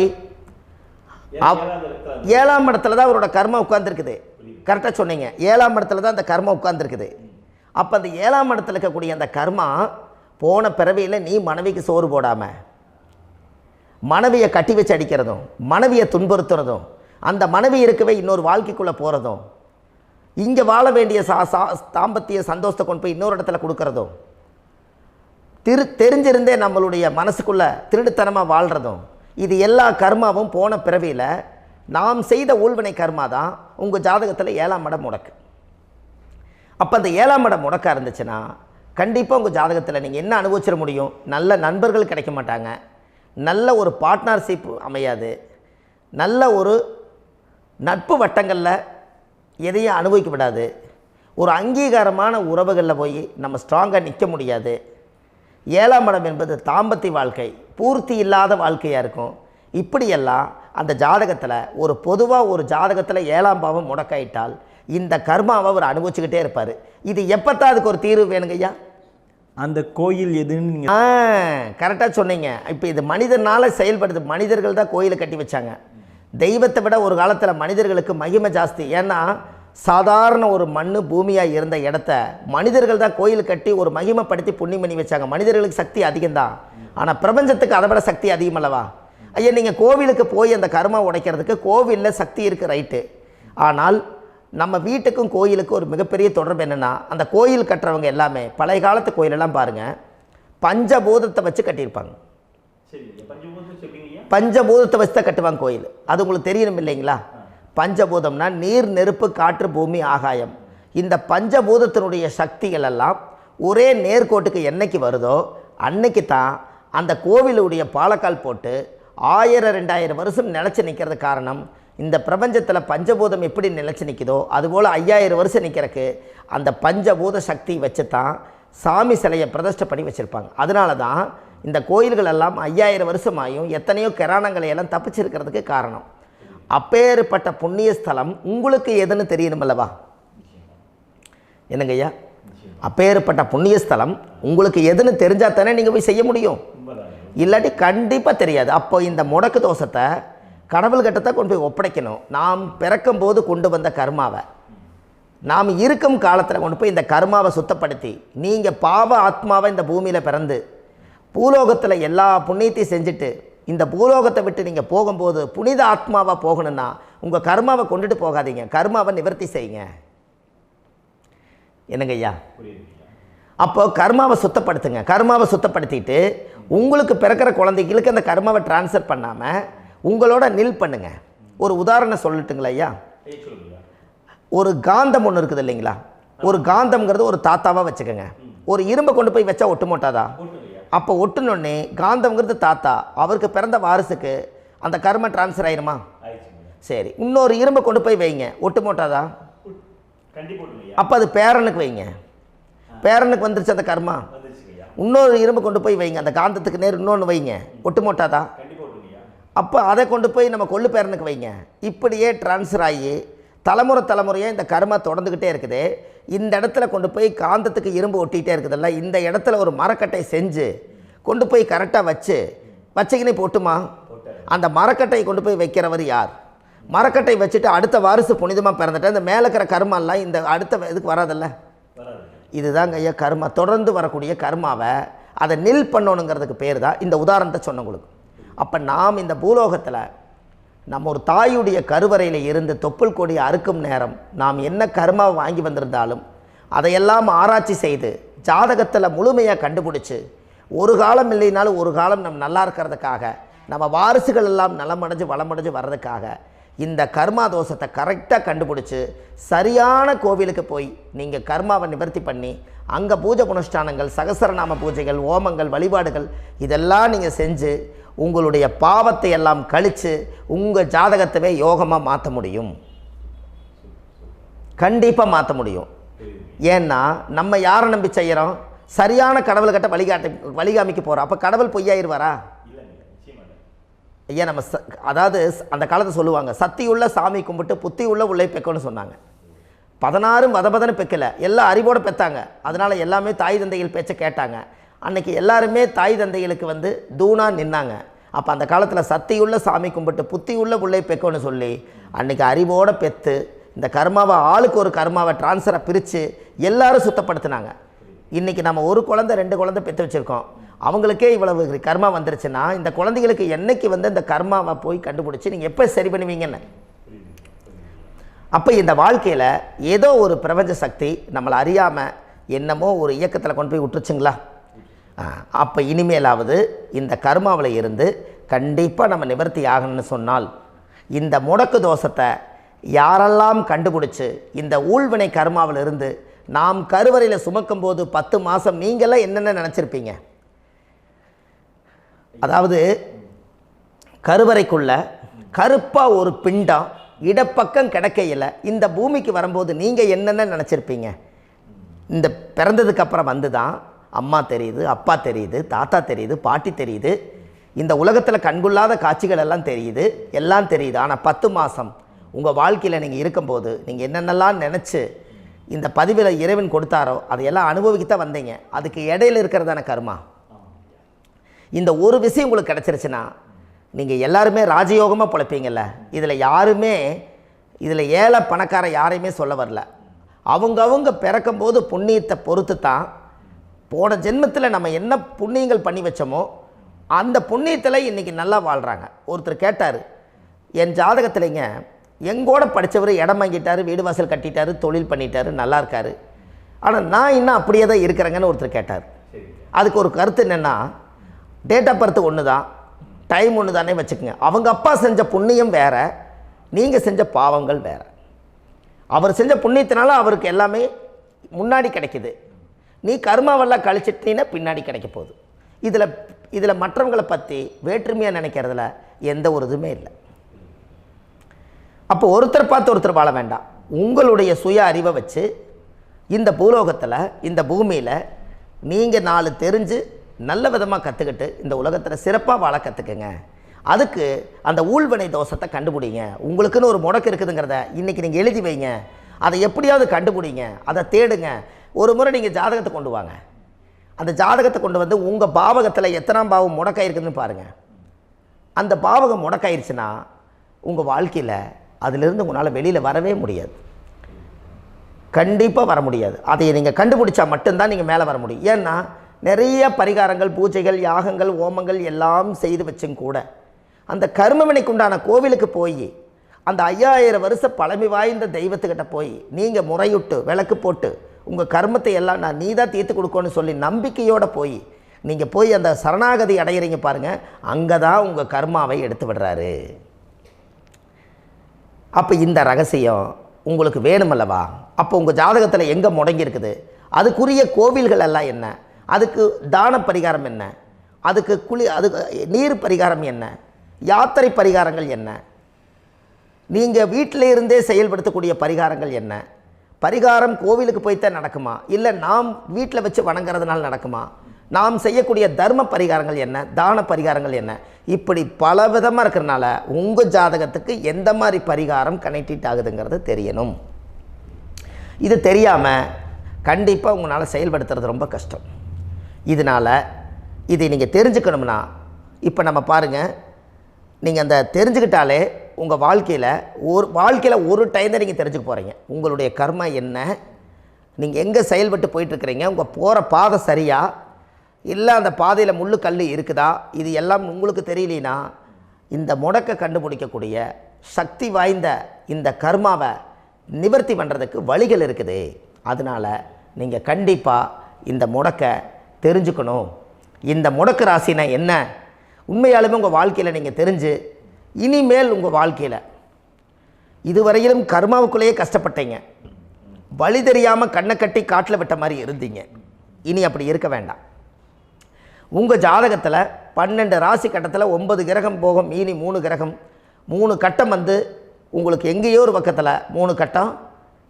7ஆம் இடத்துல தான் அவரோட கர்மா உட்கார்ந்துருக்குது. கரெக்டாக சொன்னீங்க. 7ஆம் இடத்துல தான் அந்த கர்மா உட்கார்ந்துருக்குது. அப்போ அந்த 7ஆம் இடத்துல இருக்கக்கூடிய அந்த கர்மா போன பிறவியில் நீ மனைவிக்கு சோறு போடாமல் மனைவியை கட்டி வச்சு அடிக்கிறதும், மனைவியை துன்புறுத்துறதும், அந்த மனைவி இருக்கவே இன்னொரு வாழ்க்கைக்குள்ளே போகிறதும், இங்கே வாழ வேண்டிய தாம்பத்திய சந்தோஷத்தை கொண்டு போய் இன்னொரு இடத்துல கொடுக்கறதும், தெரிஞ்சிருந்தே நம்மளுடைய மனசுக்குள்ளே திருடுத்தனமாக வாழ்கிறதும், இது எல்லா கர்மாவும் போன பிறவியில் நாம் செய்த ஊழ்வினை கர்மா தான் உங்கள் ஜாதகத்தில் 7ஆம் இடம் முடக்கு. அப்போ அந்த 7ஆம் இடம் முடக்கா இருந்துச்சுன்னா கண்டிப்பாக உங்கள் ஜாதகத்தில் நீங்கள் என்ன அனுபவிச்சிட முடியும்? நல்ல நண்பர்கள் கிடைக்க மாட்டாங்க, நல்ல ஒரு பார்ட்னர்ஷிப் அமையாது, நல்ல ஒரு நட்பு வட்டங்களில் எதையும் அனுபவிக்க விடாது, ஒரு அங்கீகாரமான உறவுகளில் போய் நம்ம ஸ்ட்ராங்காக நிற்க முடியாது. 7ஆம் இடம் என்பது தாம்பத்திய வாழ்க்கை, பூர்த்தி இல்லாத வாழ்க்கையாக இருக்கும். இப்படியெல்லாம் அந்த ஜாதகத்தில் ஒரு பொதுவாக ஒரு ஜாதகத்தில் 7ஆம் பாவம் முடக்காயிட்டால் இந்த கர்மாவை அவர் அனுபவிச்சுக்கிட்டே இருப்பார். இது எப்போத்தான் அதுக்கு ஒரு தீர்வு வேணுங்கய்யா? அந்த கோயில் எதுன்னு நீங்கள் கரெக்டாக சொன்னீங்க. இப்போ இது மனிதனால் செயல்படுது. மனிதர்கள் தான் கோயிலை கட்டி வச்சாங்க. தெய்வத்தை விட ஒரு காலத்தில் மனிதர்களுக்கு மகிமை ஜாஸ்தி. ஏன்னா சாதாரண ஒரு மண் பூமியாக இருந்த இடத்த மனிதர்கள் தான் கோயில் கட்டி ஒரு மகிமைப்படுத்தி புண்ணியம் பண்ணி வச்சாங்க. மனிதர்களுக்கு சக்தி அதிகம்தான், ஆனால் பிரபஞ்சத்துக்கு அதை விட சக்தி அதிகம் அல்லவா? ஐயா, நீங்கள் கோவிலுக்கு போய் அந்த கர்மா உடைக்கிறதுக்கு கோவிலில் சக்தி இருக்குது, ரைட்டு. ஆனால் நம்ம வீட்டுக்கும் கோயிலுக்கும் ஒரு மிகப்பெரிய தொடர்பு என்னென்னா, அந்த கோயில் கட்டுறவங்க எல்லாமே பழைய காலத்து கோயிலெல்லாம் பாருங்கள், பஞ்சபூதத்தை வச்சு கட்டியிருப்பாங்க. பஞ்சபூதத்தை வச்சு தான் கட்டுவாங்க கோயில். அது உங்களுக்கு தெரியணும் இல்லைங்களா? பஞ்சபூதம்னா நீர், நெருப்பு, காற்று, பூமி, ஆகாயம். இந்த பஞ்சபூதத்தினுடைய சக்திகள் எல்லாம் ஒரே நேர்கோட்டுக்கு என்னைக்கு வருதோ அன்னைக்கு தான் அந்த கோவிலுடைய பாலக்கால் போட்டு 1000-2000 வருஷம் நிலச்சி நிற்கிறது. காரணம், இந்த பிரபஞ்சத்தில் பஞ்சபூதம் எப்படி நிலச்சி நிற்குதோ அதுபோல் 5000 வருஷம் நிற்கிறதுக்கு அந்த பஞ்சபூத சக்தி வச்சு தான் சாமி சிலையை பிரதிஷ்டை பண்ணி வச்சுருப்பாங்க. அதனால தான் இந்த கோயில்கள் எல்லாம் 5000 வருஷமாயும் எத்தனையோ கிராணங்களை எல்லாம் தப்பிச்சிருக்கிறதுக்கு காரணம். அப்பேற்பட்ட புண்ணிய ஸ்தலம் உங்களுக்கு எதுன்னு தெரியணும் அல்லவா? என்னங்க ஐயா? அப்பேற்பட்ட புண்ணிய ஸ்தலம் உங்களுக்கு எதுன்னு தெரிஞ்சால் தானே நீங்கள் போய் செய்ய முடியும், இல்லாட்டி கண்டிப்பாக தெரியாது. அப்போ இந்த முடக்கு தோஷத்தை கடவுள்கிட்ட கொண்டு போய் ஒப்படைக்கணும். நாம் பிறக்கும் போது கொண்டு வந்த கர்மாவை நாம் இருக்கும் காலத்தில் கொண்டு போய் இந்த கர்மாவை சுத்தப்படுத்தி, நீங்கள் பாவ ஆத்மாவை இந்த பூமியில் பிறந்து பூலோகத்தில் எல்லா புண்ணியத்தையும் செஞ்சுட்டு இந்த பூலோகத்தை விட்டு நீங்கள் போகும்போது புனித ஆத்மாவாக போகணுன்னா உங்கள் கர்மாவை கொண்டுட்டு போகாதீங்க, கர்மாவை நிவர்த்தி செய்யுங்க. என்னங்க ஐயா? அப்போ கர்மாவை சுத்தப்படுத்துங்க. கர்மாவை சுத்தப்படுத்திட்டு உங்களுக்கு பிறக்கிற குழந்தைகளுக்கு அந்த கர்மாவை டிரான்ஸ்ஃபர் பண்ணாமல் உங்களோட நில் பண்ணுங்க. ஒரு உதாரணம் சொல்லட்டுங்களா ஐயா? ஒரு காந்தம் ஒன்று இருக்குது இல்லைங்களா? ஒரு காந்தம்ங்கிறது ஒரு தாத்தாவாக வச்சுக்கோங்க. ஒரு இரும்பை கொண்டு போய் வச்சா ஒட்டு மோட்டாதா? அப்போ ஒட்டுனோடனே காந்தம்ங்கிறது தாத்தா, அவருக்கு பிறந்த வாரிசுக்கு அந்த கர்ம டிரான்ஸ்ஃபர் ஆயிருமா? சரி, இன்னொரு இரும்பை கொண்டு போய் வைங்க, ஒட்டு மோட்டாதா? அப்போ அது பேரனுக்கு வைங்க, பேரனுக்கு வந்துருச்சு அந்த கர்மா. இன்னொரு இரும்பை கொண்டு போய் வைங்க, அந்த காந்தத்துக்கு நேர் இன்னொன்று வைங்க, ஒட்டு மோட்டாதா? அப்போ அதை கொண்டு போய் நம்ம கொள்ளு பேரனுக்கு வைங்க. இப்படியே டிரான்ஸ்ஃபர் ஆகி தலைமுறையாக இந்த கர்மா தொடர்ந்துக்கிட்டே இருக்குது. இந்த இடத்துல கொண்டு போய் காந்தத்துக்கு இரும்பு ஒட்டிகிட்டே இருக்குதுல்ல, இந்த இடத்துல ஒரு மரக்கட்டை செஞ்சு கொண்டு போய் கரெக்டாக வச்சுக்கினே போட்டுமா? அந்த மரக்கட்டையை கொண்டு போய் வைக்கிறவர் யார்? மரக்கட்டை வச்சுட்டு அடுத்த வாரிசு புனிதமாக பிறந்துட்டு அந்த மேலே இருக்கிற கர்மாலாம் இந்த அடுத்த இதுக்கு வராதில்ல. இதுதாங்க ஐயா கர்மா. தொடர்ந்து வரக்கூடிய கர்மாவை அதை நில் பண்ணணுங்கிறதுக்கு பேர் தான் இந்த உதாரணத்தை சொன்னவங்களுக்கு. அப்போ நாம் இந்த பூலோகத்தில் நம்ம ஒரு தாயுடைய கருவறையில் இருந்து தொப்புள் கொடி அறுக்கும் நேரம் நாம் என்ன கர்மாவை வாங்கி வந்திருந்தாலும் அதையெல்லாம் ஆராய்ச்சி செய்து ஜாதகத்தில் முழுமையாக கண்டுபிடிச்சி ஒரு காலம் இல்லைனாலும் ஒரு காலம் நம்ம நல்லா இருக்கிறதுக்காக, நம்ம வாரிசுகள் எல்லாம் நலமடைஞ்சு வளமடைஞ்சு வர்றதுக்காக இந்த கர்மா தோஷத்தை கரெக்டாக கண்டுபிடிச்சி சரியான கோவிலுக்கு போய் நீங்கள் கர்மாவை நிவர்த்தி பண்ணி அங்கே பூஜை புனஸ்தானங்கள், சகசரநாம பூஜைகள், ஓமங்கள், வழிபாடுகள் இதெல்லாம் நீங்கள் செஞ்சு உங்களுடைய பாவத்தை எல்லாம் கழித்து உங்கள் ஜாதகத்தவே யோகமாக மாற்ற முடியும். கண்டிப்பாக மாற்ற முடியும். ஏன்னா நம்ம யாரை நம்பி செய்கிறோம்? சரியான கடவுள்கிட்ட வழிகாமிக்க போகிறோம். அப்போ கடவுள் பொய்யாயிருவாரா? ஐயா, நம்ம அதாவது அந்த காலத்தை சொல்லுவாங்க, சத்தியுள்ள சாமி கும்பிட்டு புத்தி உள்ள உள்ளே பெக்கணும்னு சொன்னாங்க. 16 வதபதன்னு பெக்கலை, எல்லாம் அறிவோடு பெற்றாங்க. அதனால் எல்லாமே தாய் தந்தைகள் பேச்சை கேட்டாங்க. அன்றைக்கி எல்லாருமே தாய் தந்தைகளுக்கு தூணாக நின்னாங்க. அப்போ அந்த காலத்தில் சத்தியுள்ள சாமி கும்பிட்டு புத்தி உள்ள உள்ளே பெக்கணும்னு சொல்லி அன்றைக்கி அறிவோடு பெற்று இந்த கர்மாவை ஆளுக்கு ஒரு கர்மாவை டிரான்ஸ்ஃபரை பிரித்து எல்லாரும் சுத்தப்படுத்தினாங்க. இன்றைக்கி நம்ம ஒரு குழந்தை 2 குழந்தை பெற்று வச்சுருக்கோம். அவங்களுக்கே இவ்வளவு கர்மா வந்துருச்சுன்னா இந்த குழந்தைகளுக்கு என்னைக்கு இந்த கர்மாவை போய் கண்டுபிடிச்சி நீங்கள் எப்போ சரி பண்ணுவீங்கன்னு. அப்போ இந்த வாழ்க்கையில் ஏதோ ஒரு பிரபஞ்ச சக்தி நம்மளை அறியாமல் என்னமோ ஒரு இயக்கத்தில் கொண்டு போய் விட்டுருச்சுங்களா? அப்போ இனிமேலாவது இந்த கர்மாவில் இருந்து கண்டிப்பாக நம்ம நிவர்த்தி ஆகணும்னு சொன்னால் இந்த முடக்கு தோஷத்தை யாரெல்லாம் கண்டுபிடிச்சி இந்த ஊழ்வினை கர்மாவில் இருந்து நாம் கருவறையில் சுமக்கும் போது 10 மாதம் நீங்களாம் என்னென்ன நினச்சிருப்பீங்க? அதாவது கருவறைக்குள்ள கருப்பாக ஒரு பிண்டம் இடப்பக்கம் கிடக்கையில் இந்த பூமிக்கு வரும்போது நீங்கள் என்னென்ன நினச்சிருப்பீங்க? இந்த பிறந்ததுக்கு அப்புறம் வந்து தான் அம்மா தெரியுது, அப்பா தெரியுது, தாத்தா தெரியுது, பாட்டி தெரியுது, இந்த உலகத்தில் கண்கொள்ளாத காட்சிகள் எல்லாம் தெரியுது, எல்லாம் தெரியுது. ஆனால் 10 மாதம் உங்கள் வாழ்க்கையில் நீங்கள் இருக்கும்போது நீங்கள் என்னென்னலாம் நினச்சி இந்த பதிவில் இறைவன் கொடுத்தாரோ அதையெல்லாம் அனுபவிக்கத்தான் வந்தீங்க. அதுக்கு இடையில இருக்கிறதான கர்மா. இந்த ஒரு விஷயம் உங்களுக்கு கிடச்சிருச்சுன்னா நீங்கள் எல்லாருமே ராஜயோகமாக பிழைப்பீங்கள்ல. இதில் ஏழை பணக்கார யாரையுமே சொல்ல வரல. அவங்க பிறக்கும்போது புண்ணியத்தை பொறுத்து தான் போன ஜென்மத்தில் நம்ம என்ன புண்ணியங்கள் பண்ணி வச்சோமோ அந்த புண்ணியத்தில் இன்றைக்கி நல்லா வாழ்கிறாங்க. ஒருத்தர் கேட்டார், என் ஜாதகத்தில்ங்க எங்கூட படித்தவர் இடம் வாங்கிட்டார், வீடு வாசல் கட்டிட்டார், தொழில் பண்ணிட்டார், நல்லா இருக்கார், ஆனால் நான் இன்னும் அப்படியே தான் இருக்கிறேங்கன்னு ஒருத்தர் கேட்டார். அதுக்கு ஒரு கருத்து என்னென்னா, டேட் ஆஃப் பர்த் ஒன்று தான், டைம் ஒன்று தானே வச்சுக்கோங்க. அவங்க அப்பா செஞ்ச புண்ணியம் வேறு, நீங்கள் செஞ்ச பாவங்கள் வேறு. அவர் செஞ்ச புண்ணியத்தினால அவருக்கு எல்லாமே முன்னாடி கிடைக்கிது. நீ கர்மாவெல்லாம் கழிச்சிட்டினா பின்னாடி கிடைக்க போகுது. இதில் மற்றவங்களை பற்றி வேற்றுமையாக நினைக்கிறதுல எந்த ஒரு இதுவுமே இல்லை. அப்போ ஒருத்தர் பார்த்து ஒருத்தர் வாழ வேண்டாம். உங்களுடைய சுய அறிவை வச்சு இந்த பூலோகத்தில் இந்த பூமியில் நீங்கள் 4 தெரிஞ்சு நல்ல விதமாக கற்றுக்கிட்டு இந்த உலகத்தில் சிறப்பாக வாழ கற்றுக்குங்க. அதுக்கு அந்த ஊழ்வினை தோஷத்தை கண்டுபிடிங்க. உங்களுக்குன்னு ஒரு முடக்கு இருக்குதுங்கிறத இன்றைக்கி நீங்கள் எழுதி வைங்க. அதை எப்படியாவது கண்டுபிடிங்க, அதை தேடுங்க. ஒரு முறை நீங்கள் ஜாதகத்தை கொண்டு வாங்க. அந்த ஜாதகத்தை கொண்டு வந்து உங்கள் பாவகத்தில் எத்தனாம் பாவம் முடக்காயிருக்குதுன்னு பாருங்கள். அந்த பாவகம் முடக்காயிருச்சுன்னா உங்கள் வாழ்க்கையில் அதிலிருந்து உங்களால் வெளியில் வரவே முடியாது, கண்டிப்பாக வர முடியாது. அதை நீங்கள் கண்டுபிடிச்சா மட்டும்தான் நீங்கள் மேலே வர முடியும். ஏன்னா நிறைய பரிகாரங்கள், பூஜைகள், யாகங்கள், ஓமங்கள் எல்லாம் செய்து வச்சும் கூட அந்த கர்மவினைக்கு உண்டான கோவிலுக்கு போய் அந்த 5000 வருஷ பழமை வாய்ந்த தெய்வத்துக்கிட்ட போய் நீங்கள் முறையிட்டு விளக்கு போட்டு உங்கள் கர்மத்தை எல்லாம் நான் நீ தான் தீர்த்து கொடுக்கணும்னு சொல்லி நம்பிக்கையோடு நீங்கள் போய் அந்த சரணாகதி அடையிறீங்க பாருங்கள், அங்கே தான் உங்கள் கர்மாவை எடுத்து விடுறாரு. அப்போ இந்த ரகசியம் உங்களுக்கு வேணுமல்லவா? அப்போ உங்கள் ஜாதகத்தில் எங்கே முடங்கி அதுக்குரிய கோவில்கள் எல்லாம் என்ன, அதுக்கு தான பரிகாரம் என்ன, அதுக்கு நீர் பரிகாரம் என்ன, யாத்திரை பரிகாரங்கள் என்ன, நீங்கள் வீட்டில் இருந்தே செயல்படுத்தக்கூடிய பரிகாரங்கள் என்ன, பரிகாரம் கோவிலுக்கு போய்த்தான் நடக்குமா, இல்லை நாம் வீட்டில் வச்சு வணங்குறதுனால நடக்குமா, நாம் செய்யக்கூடிய தர்ம பரிகாரங்கள் என்ன, தான பரிகாரங்கள் என்ன, இப்படி பல விதமாக இருக்கிறனால உங்கள் ஜாதகத்துக்கு எந்த மாதிரி பரிகாரம் கனெக்ட் ஆகுதுங்கிறது தெரியணும். இது தெரியாமல் கண்டிப்பாக உங்களால் செயல்படுத்துறது ரொம்ப கஷ்டம். இதனால் இதை நீங்கள் தெரிஞ்சுக்கணும்னா இப்போ நம்ம பாருங்கள், நீங்கள் அந்த தெரிஞ்சுக்கிட்டாலே உங்கள் வாழ்க்கையில் ஒரு டைம் தான் நீங்கள் தெரிஞ்சுக்க போகிறீங்க. உங்களுடைய கர்மா என்ன, நீங்கள் எங்கே செயல்பட்டு போயிட்டுருக்கிறீங்க, உங்கள் போகிற பாதை சரியா இல்லை அந்த பாதையில் முள்ளு கல் இருக்குதா, இது எல்லாம் உங்களுக்கு தெரியலனா இந்த முடக்கை கண்டுபிடிக்கக்கூடிய சக்தி வாய்ந்த இந்த கர்மாவை நிவர்த்தி பண்ணுறதுக்கு வழிகள் இருக்குது. அதனால் நீங்கள் கண்டிப்பாக இந்த முடக்கை தெரிஞ்சுக்கணும். இந்த முடக்கு ராசினா என்ன உண்மையாலுமே உங்கள் வாழ்க்கையில் நீங்கள் தெரிஞ்சு இனிமேல் உங்கள் வாழ்க்கையில் இதுவரையிலும் கர்மாவுக்குள்ளேயே கஷ்டப்பட்டீங்க, வழி தெரியாமல் கண்ணை கட்டி காட்டில் விட்ட மாதிரி இருந்தீங்க. இனி அப்படி இருக்க வேண்டாம். உங்கள் ஜாதகத்தில் 12 ராசி கட்டத்தில் 9 கிரகம் போகும், மீனி 3 கிரகம், 3 கட்டம் வந்து உங்களுக்கு எங்கேயோ ஒரு பக்கத்தில் 3 கட்டம்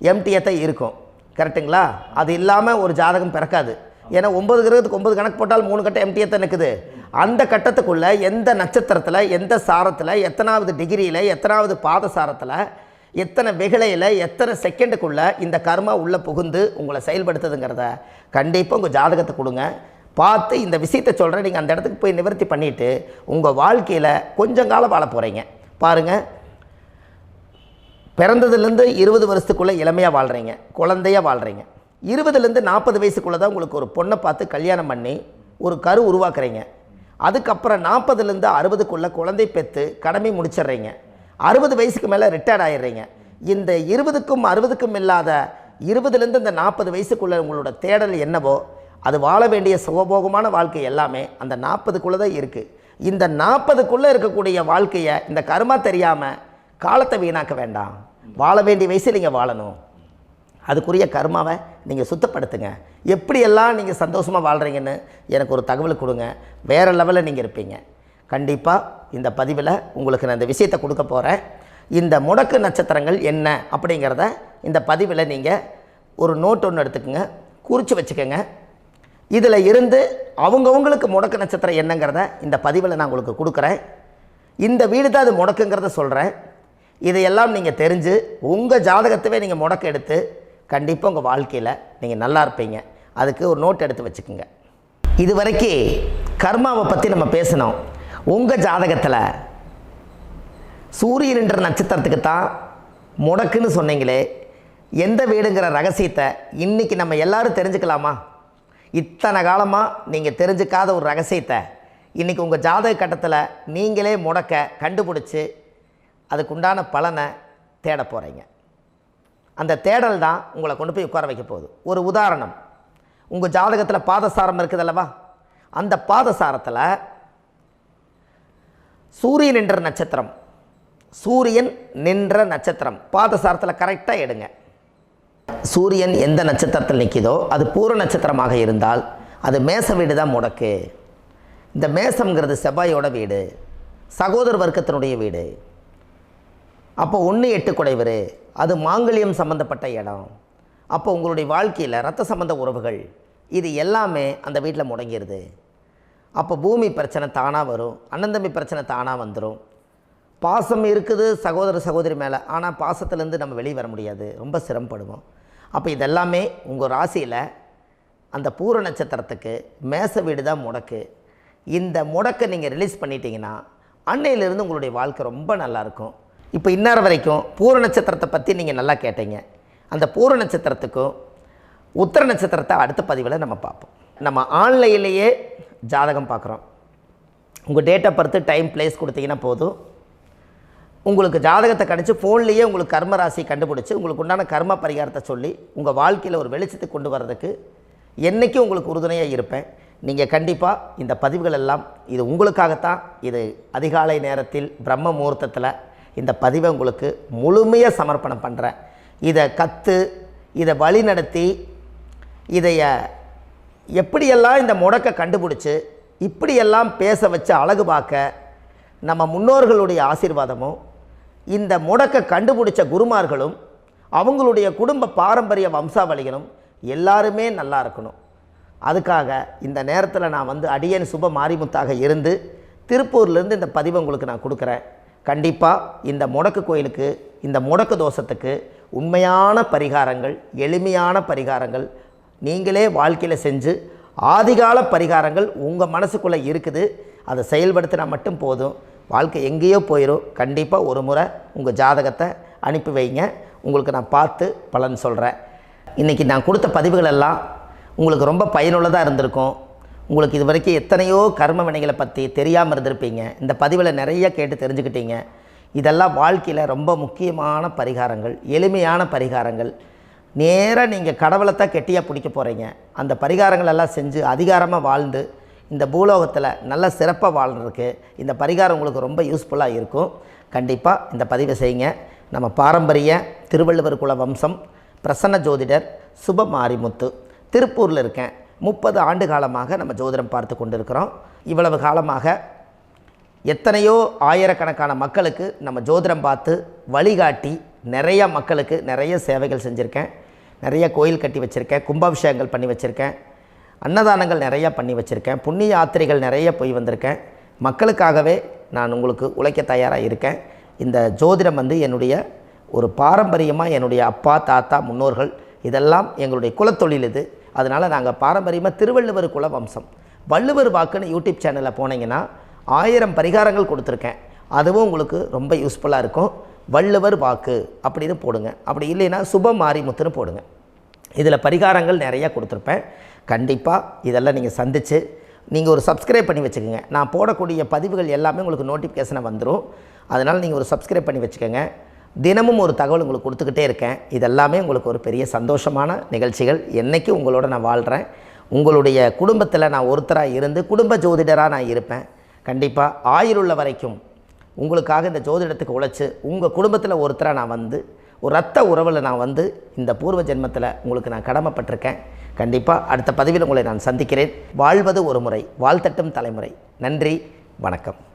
எம்டியாக தான் இருக்கும். கரெக்டுங்களா? அது இல்லாமல் ஒரு ஜாதகம் பிறக்காது. ஏன்னா 9 கிரகத்துக்கு 9 கணக்கு போட்டால் 3 கட்டம் எம்டியாக தான் நிற்குது. அந்த கட்டத்துக்குள்ளே எந்த நட்சத்திரத்தில், எந்த சாரத்தில், எத்தனாவது டிகிரியில், எத்தனாவது பாதசாரத்தில், எத்தனை வெகுளையில், எத்தனை செகண்டுக்குள்ளே இந்த கர்மா உள்ளே புகுந்து உங்களை செயல்படுத்துதுங்கிறத கண்டிப்பாக உங்கள் ஜாதகத்தை கொடுங்க. பார்த்து இந்த விஷயத்தை சொல்கிறேன், நீங்கள் அந்த இடத்துக்கு போய் நிவர்த்தி பண்ணிவிட்டு உங்கள் வாழ்க்கையில் கொஞ்சம் காலம் வாழ போகிறீங்க. பாருங்கள், பிறந்ததுலேருந்து 20 வருஷத்துக்குள்ளே இளமையாக வாழ்கிறீங்க, குழந்தையாக வாழ்கிறீங்க. 20லேருந்து 40 வயசுக்குள்ளே தான் உங்களுக்கு ஒரு பொண்ணை பார்த்து கல்யாணம் பண்ணி ஒரு கரு உருவாக்குறீங்க. அதுக்கப்புறம் 40லேருந்து 60க்குள்ளே குழந்தை பெற்று கடமை முடிச்சிடுறீங்க. 60 வயசுக்கு மேலே ரிட்டையர்ட் ஆகிடுறீங்க. இந்த 20க்கும் 60க்கும் இல்லாத 20லேருந்து இந்த 40 வயசுக்குள்ளே உங்களோட தேடல் என்னவோ அது வாழ வேண்டிய சுகபோகமான வாழ்க்கை எல்லாமே அந்த 40க்குள்ளே தான் இருக்குது. இந்த 40க்குள்ளே இருக்கக்கூடிய வாழ்க்கையை இந்த கர்மா தெரியாமல் காலத்தை வீணாக்க வேண்டாம். வாழ வேண்டிய வயசில் நீங்கள் வாழணும். அதுக்குரிய கர்மாவை நீங்கள் சுத்தப்படுத்துங்க. எப்படியெல்லாம் நீங்கள் சந்தோஷமாக வாழ்கிறீங்கன்னு எனக்கு ஒரு தகவல் கொடுங்க. வேறு லெவலில் நீங்கள் இருப்பீங்க. கண்டிப்பாக இந்த பதிவில் உங்களுக்கு நான் இந்த விஷயத்தை கொடுக்க போகிறேன். இந்த முடக்கு நட்சத்திரங்கள் என்ன அப்படிங்கிறத இந்த பதிவில் நீங்கள் ஒரு நோட் ஒன்று எடுத்துக்கோங்க, குறித்து வச்சுக்கோங்க. இதில் இருந்து அவங்கவுங்களுக்கு முடக்கு நட்சத்திரம் என்னங்கிறத இந்த பதிவில் நான் உங்களுக்கு கொடுக்குறேன். இந்த வீடு தான் அது முடக்குங்கிறத சொல்கிறேன். இதையெல்லாம் நீங்கள் தெரிஞ்சு உங்கள் ஜாதகத்தவே நீங்கள் முடக்கு எடுத்து கண்டிப்பாக உங்கள் வாழ்க்கையில் நீங்கள் நல்லா இருப்பீங்க. அதுக்கு ஒரு நோட் எடுத்து வச்சுக்கோங்க. இது வரைக்கும் கர்மாவை பற்றி நம்ம பேசினோம். உங்கள் ஜாதகத்தில் சூரியன் என்ற நட்சத்திரத்துக்கு தான் முடக்குன்னு சொன்னீங்களே, எந்த வீடுங்கிற ரகசியத்தை இன்றைக்கி நம்ம எல்லோரும் தெரிஞ்சுக்கலாமா? இத்தனை காலமாக நீங்கள் தெரிஞ்சுக்காத ஒரு ரகசியத்தை இன்றைக்கி உங்கள் ஜாதக கட்டத்தில் நீங்களே முடக்க கண்டுபிடிச்சி அதுக்குண்டான பலனை தேட போகிறீங்க. அந்த தேடல் தான் உங்களை கொண்டு போய் உட்கார வைக்க போகுது. ஒரு உதாரணம், உங்கள் ஜாதகத்தில் பாதசாரம் இருக்குது அல்லவா? அந்த பாதசாரத்தில் சூரியன் என்ற நட்சத்திரம், சூரியன் நின்ற நட்சத்திரம் பாதசாரத்தில் கரெக்டாக எடுங்க. சூரியன் எந்த நட்சத்திரத்தில் நிற்கிதோ அது பூர நட்சத்திரமாக இருந்தால் அது மேச வீடு தான் முடக்கு. இந்த மேசம்ங்கிறது செவ்வாயோட வீடு, சகோதர வர்க்கத்தினுடைய வீடு. அப்போ 1-8 குடைவர், அது மாங்கல்யம் சம்மந்தப்பட்ட இடம். அப்போ உங்களுடைய வாழ்க்கையில் இரத்த சம்பந்த உறவுகள் இது எல்லாமே அந்த வீட்டில் முடங்கிடுது. அப்போ பூமி பிரச்சனை தானாக வரும், அண்ணன் தம்பி பிரச்சனை தானாக வந்துடும். பாசம் இருக்குது சகோதர சகோதரி மேலே, ஆனால் பாசத்துலேருந்து நம்ம வெளியே வர முடியாது, ரொம்ப சிரமப்படுவோம். அப்போ இதெல்லாமே உங்கள் ராசியில் அந்த பூர நட்சத்திரத்துக்கு மேச வீடு தான் முடக்கு. இந்த முடக்கை நீங்கள் ரிலீஸ் பண்ணிட்டீங்கன்னா அன்னையிலிருந்து உங்களுடைய வாழ்க்கை ரொம்ப நல்லாயிருக்கும். இப்போ இந்நேரம் வரைக்கும் பூர நட்சத்திரத்தை பற்றி நீங்கள் நல்லா கேட்டீங்க. அந்த பூர நட்சத்திரத்துக்கும் உத்திர நட்சத்திரத்தை அடுத்த பதிவில் நம்ம பார்ப்போம். நம்ம ஆன்லைன்லேயே ஜாதகம் பார்க்குறோம். உங்கள் date of birth time place கொடுத்தீங்கன்னா போதும், உங்களுக்கு ஜாதகத்தை கணிச்சு ஃபோன்லேயே உங்களுக்கு கர்ம ராசி கண்டுபிடிச்சி உங்களுக்கு உண்டான கர்ம பரிகாரத்தை சொல்லி உங்கள் வாழ்க்கையில் ஒரு வெளிச்சத்தை கொண்டு வர்றதுக்கு என்றைக்கும் உங்களுக்கு உறுதுணையாக இருப்பேன். நீங்கள் கண்டிப்பாக இந்த பதிவுகள் எல்லாம் இது உங்களுக்காகத்தான். இது அதிகாலை நேரத்தில் பிரம்ம முகூர்த்தத்தில் இந்த பதிவை உங்களுக்கு முழுமையாக சமர்ப்பணம் பண்ணுறேன். இதை கற்று இதை வழி நடத்தி இதைய எப்படியெல்லாம் இந்த முடக்கை கண்டுபிடிச்சி இப்படியெல்லாம் பேச வச்சு அழகு பார்க்க நம்ம முன்னோர்களுடைய ஆசீர்வாதமும் இந்த முடக்கை கண்டுபிடிச்ச குருமார்களும் அவங்களுடைய குடும்ப பாரம்பரிய வம்சாவளிகளும் எல்லாருமே நல்லா இருக்கணும். அதுக்காக இந்த நேரத்தில் நான் வந்து அடியேன் சுப மாரிமுத்தாக இருந்து திருப்பூர்லேருந்து இந்த பதிவை உங்களுக்கு நான் கொடுக்குறேன். கண்டிப்பாக இந்த முடக்கு கோயிலுக்கு, இந்த முடக்கு தோஷத்துக்கு உண்மையான பரிகாரங்கள், எளிமையான பரிகாரங்கள் நீங்களே வாழ்க்கையில் செஞ்சு ஆதிகால பரிகாரங்கள் உங்கள் மனசுக்குள்ளே இருக்குது. அதை செயல்படுத்தினா மட்டும் போதும், வாழ்க்கை எங்கேயோ போயிடும். கண்டிப்பாக ஒரு முறை உங்கள் ஜாதகத்தை அனுப்பி வைங்க, உங்களுக்கு நான் பார்த்து பலன் சொல்கிறேன். இன்றைக்கி நான் கொடுத்த பதிவுகள் எல்லாம் உங்களுக்கு ரொம்ப பயனுள்ளதாக இருந்திருக்கும். உங்களுக்கு இது வரைக்கும் எத்தனையோ கர்ம வினைகளை பற்றி தெரியாமல் இருந்திருப்பீங்க. இந்த பதிவில் நிறைய கேட்டு தெரிஞ்சுக்கிட்டீங்க. இதெல்லாம் வாழ்க்கையில் ரொம்ப முக்கியமான பரிகாரங்கள், எளிமையான பரிகாரங்கள். நேராக நீங்கள் கடவுளைத்தான் கெட்டியாக பிடிக்க போகிறீங்க. அந்த பரிகாரங்கள் எல்லாம் செஞ்சு அதிகாரமாக வாழ்ந்து இந்த பூலோகத்தில் நல்ல சிறப்பாக வாழ்கிறதுக்கு இந்த பரிகாரம் உங்களுக்கு ரொம்ப யூஸ்ஃபுல்லாக இருக்கும். கண்டிப்பாக இந்த பதிவை செய்யுங்க. நம்ம பாரம்பரிய திருவள்ளுவர் குல வம்சம் பிரசன்ன ஜோதிடர் சுப மாரிமுத்து, திருப்பூரில் இருக்கேன். 30 ஆண்டு காலமாக நம்ம ஜோதிடம் பார்த்து கொண்டிருக்கிறோம். இவ்வளவு காலமாக எத்தனையோ ஆயிரக்கணக்கான மக்களுக்கு நம்ம ஜோதிடம் பார்த்து வழிகாட்டி நிறைய மக்களுக்கு நிறைய சேவைகள் செஞ்சுருக்கேன். நிறைய கோயில் கட்டி வச்சுருக்கேன், கும்பாபிஷேகங்கள் பண்ணி வச்சுருக்கேன், அன்னதானங்கள் நிறையா பண்ணி வச்சுருக்கேன், புண்ணிய யாத்திரைகள் நிறைய போய் வந்திருக்கேன். மக்களுக்காகவே நான் உங்களுக்கு உழைக்க தயாராக இருக்கேன். இந்த ஜோதிடம் வந்து என்னுடைய ஒரு பாரம்பரியமாக, என்னுடைய அப்பா தாத்தா முன்னோர்கள் இதெல்லாம் எங்களுடைய குலத்தொழில் இது. அதனால் நாங்கள் பாரம்பரியமாக திருவள்ளுவர் குல வம்சம். வள்ளுவர் வாக்குன்னு யூடியூப் சேனலில் போனீங்கன்னா 1000 பரிகாரங்கள் கொடுத்துருக்கேன். அதுவும் உங்களுக்கு ரொம்ப யூஸ்ஃபுல்லாக இருக்கும். வள்ளுவர் வாக்கு அப்படின்னு போடுங்க, அப்படி இல்லைன்னா சுப மாரிமுத்துன்னு போடுங்க. இதில் பரிகாரங்கள் நிறையா கொடுத்துருப்பேன். கண்டிப்பாக இதெல்லாம் நீங்கள் சந்தித்து நீங்கள் ஒரு சப்ஸ்கிரைப் பண்ணி வச்சுக்கோங்க. நான் போடக்கூடிய பதிவுகள் எல்லாமே உங்களுக்கு நோட்டிஃபிகேஷனை வந்துடும். அதனால் நீங்கள் ஒரு சப்ஸ்கிரைப் பண்ணி வச்சுக்கோங்க. தினமும் ஒரு தகவல் உங்களுக்கு கொடுத்துக்கிட்டே இருக்கேன். இதெல்லாமே உங்களுக்கு ஒரு பெரிய சந்தோஷமான நிகழ்ச்சிகள். என்றைக்கும் உங்களோட நான் வாழ்கிறேன். உங்களுடைய குடும்பத்தில் நான் ஒருத்தராக இருந்து குடும்ப ஜோதிடராக நான் இருப்பேன். கண்டிப்பாக ஆயுளுள்ள வரைக்கும் உங்களுக்காக இந்த ஜோதிடத்துக்கு உழைச்சி உங்கள் குடும்பத்தில் ஒருத்தராக நான் வந்து ஒரு ரத்த உறவில் நான் வந்து இந்த பூர்வ ஜென்மத்தில் உங்களுக்கு நான் கடமைப்பட்டிருக்கேன். கண்டிப்பாக அடுத்த பதிவில் உங்களை நான் சந்திக்கிறேன். வாழ்வது ஒரு முறை, வாழ்த்தட்டும் தலைமுறை. நன்றி, வணக்கம்.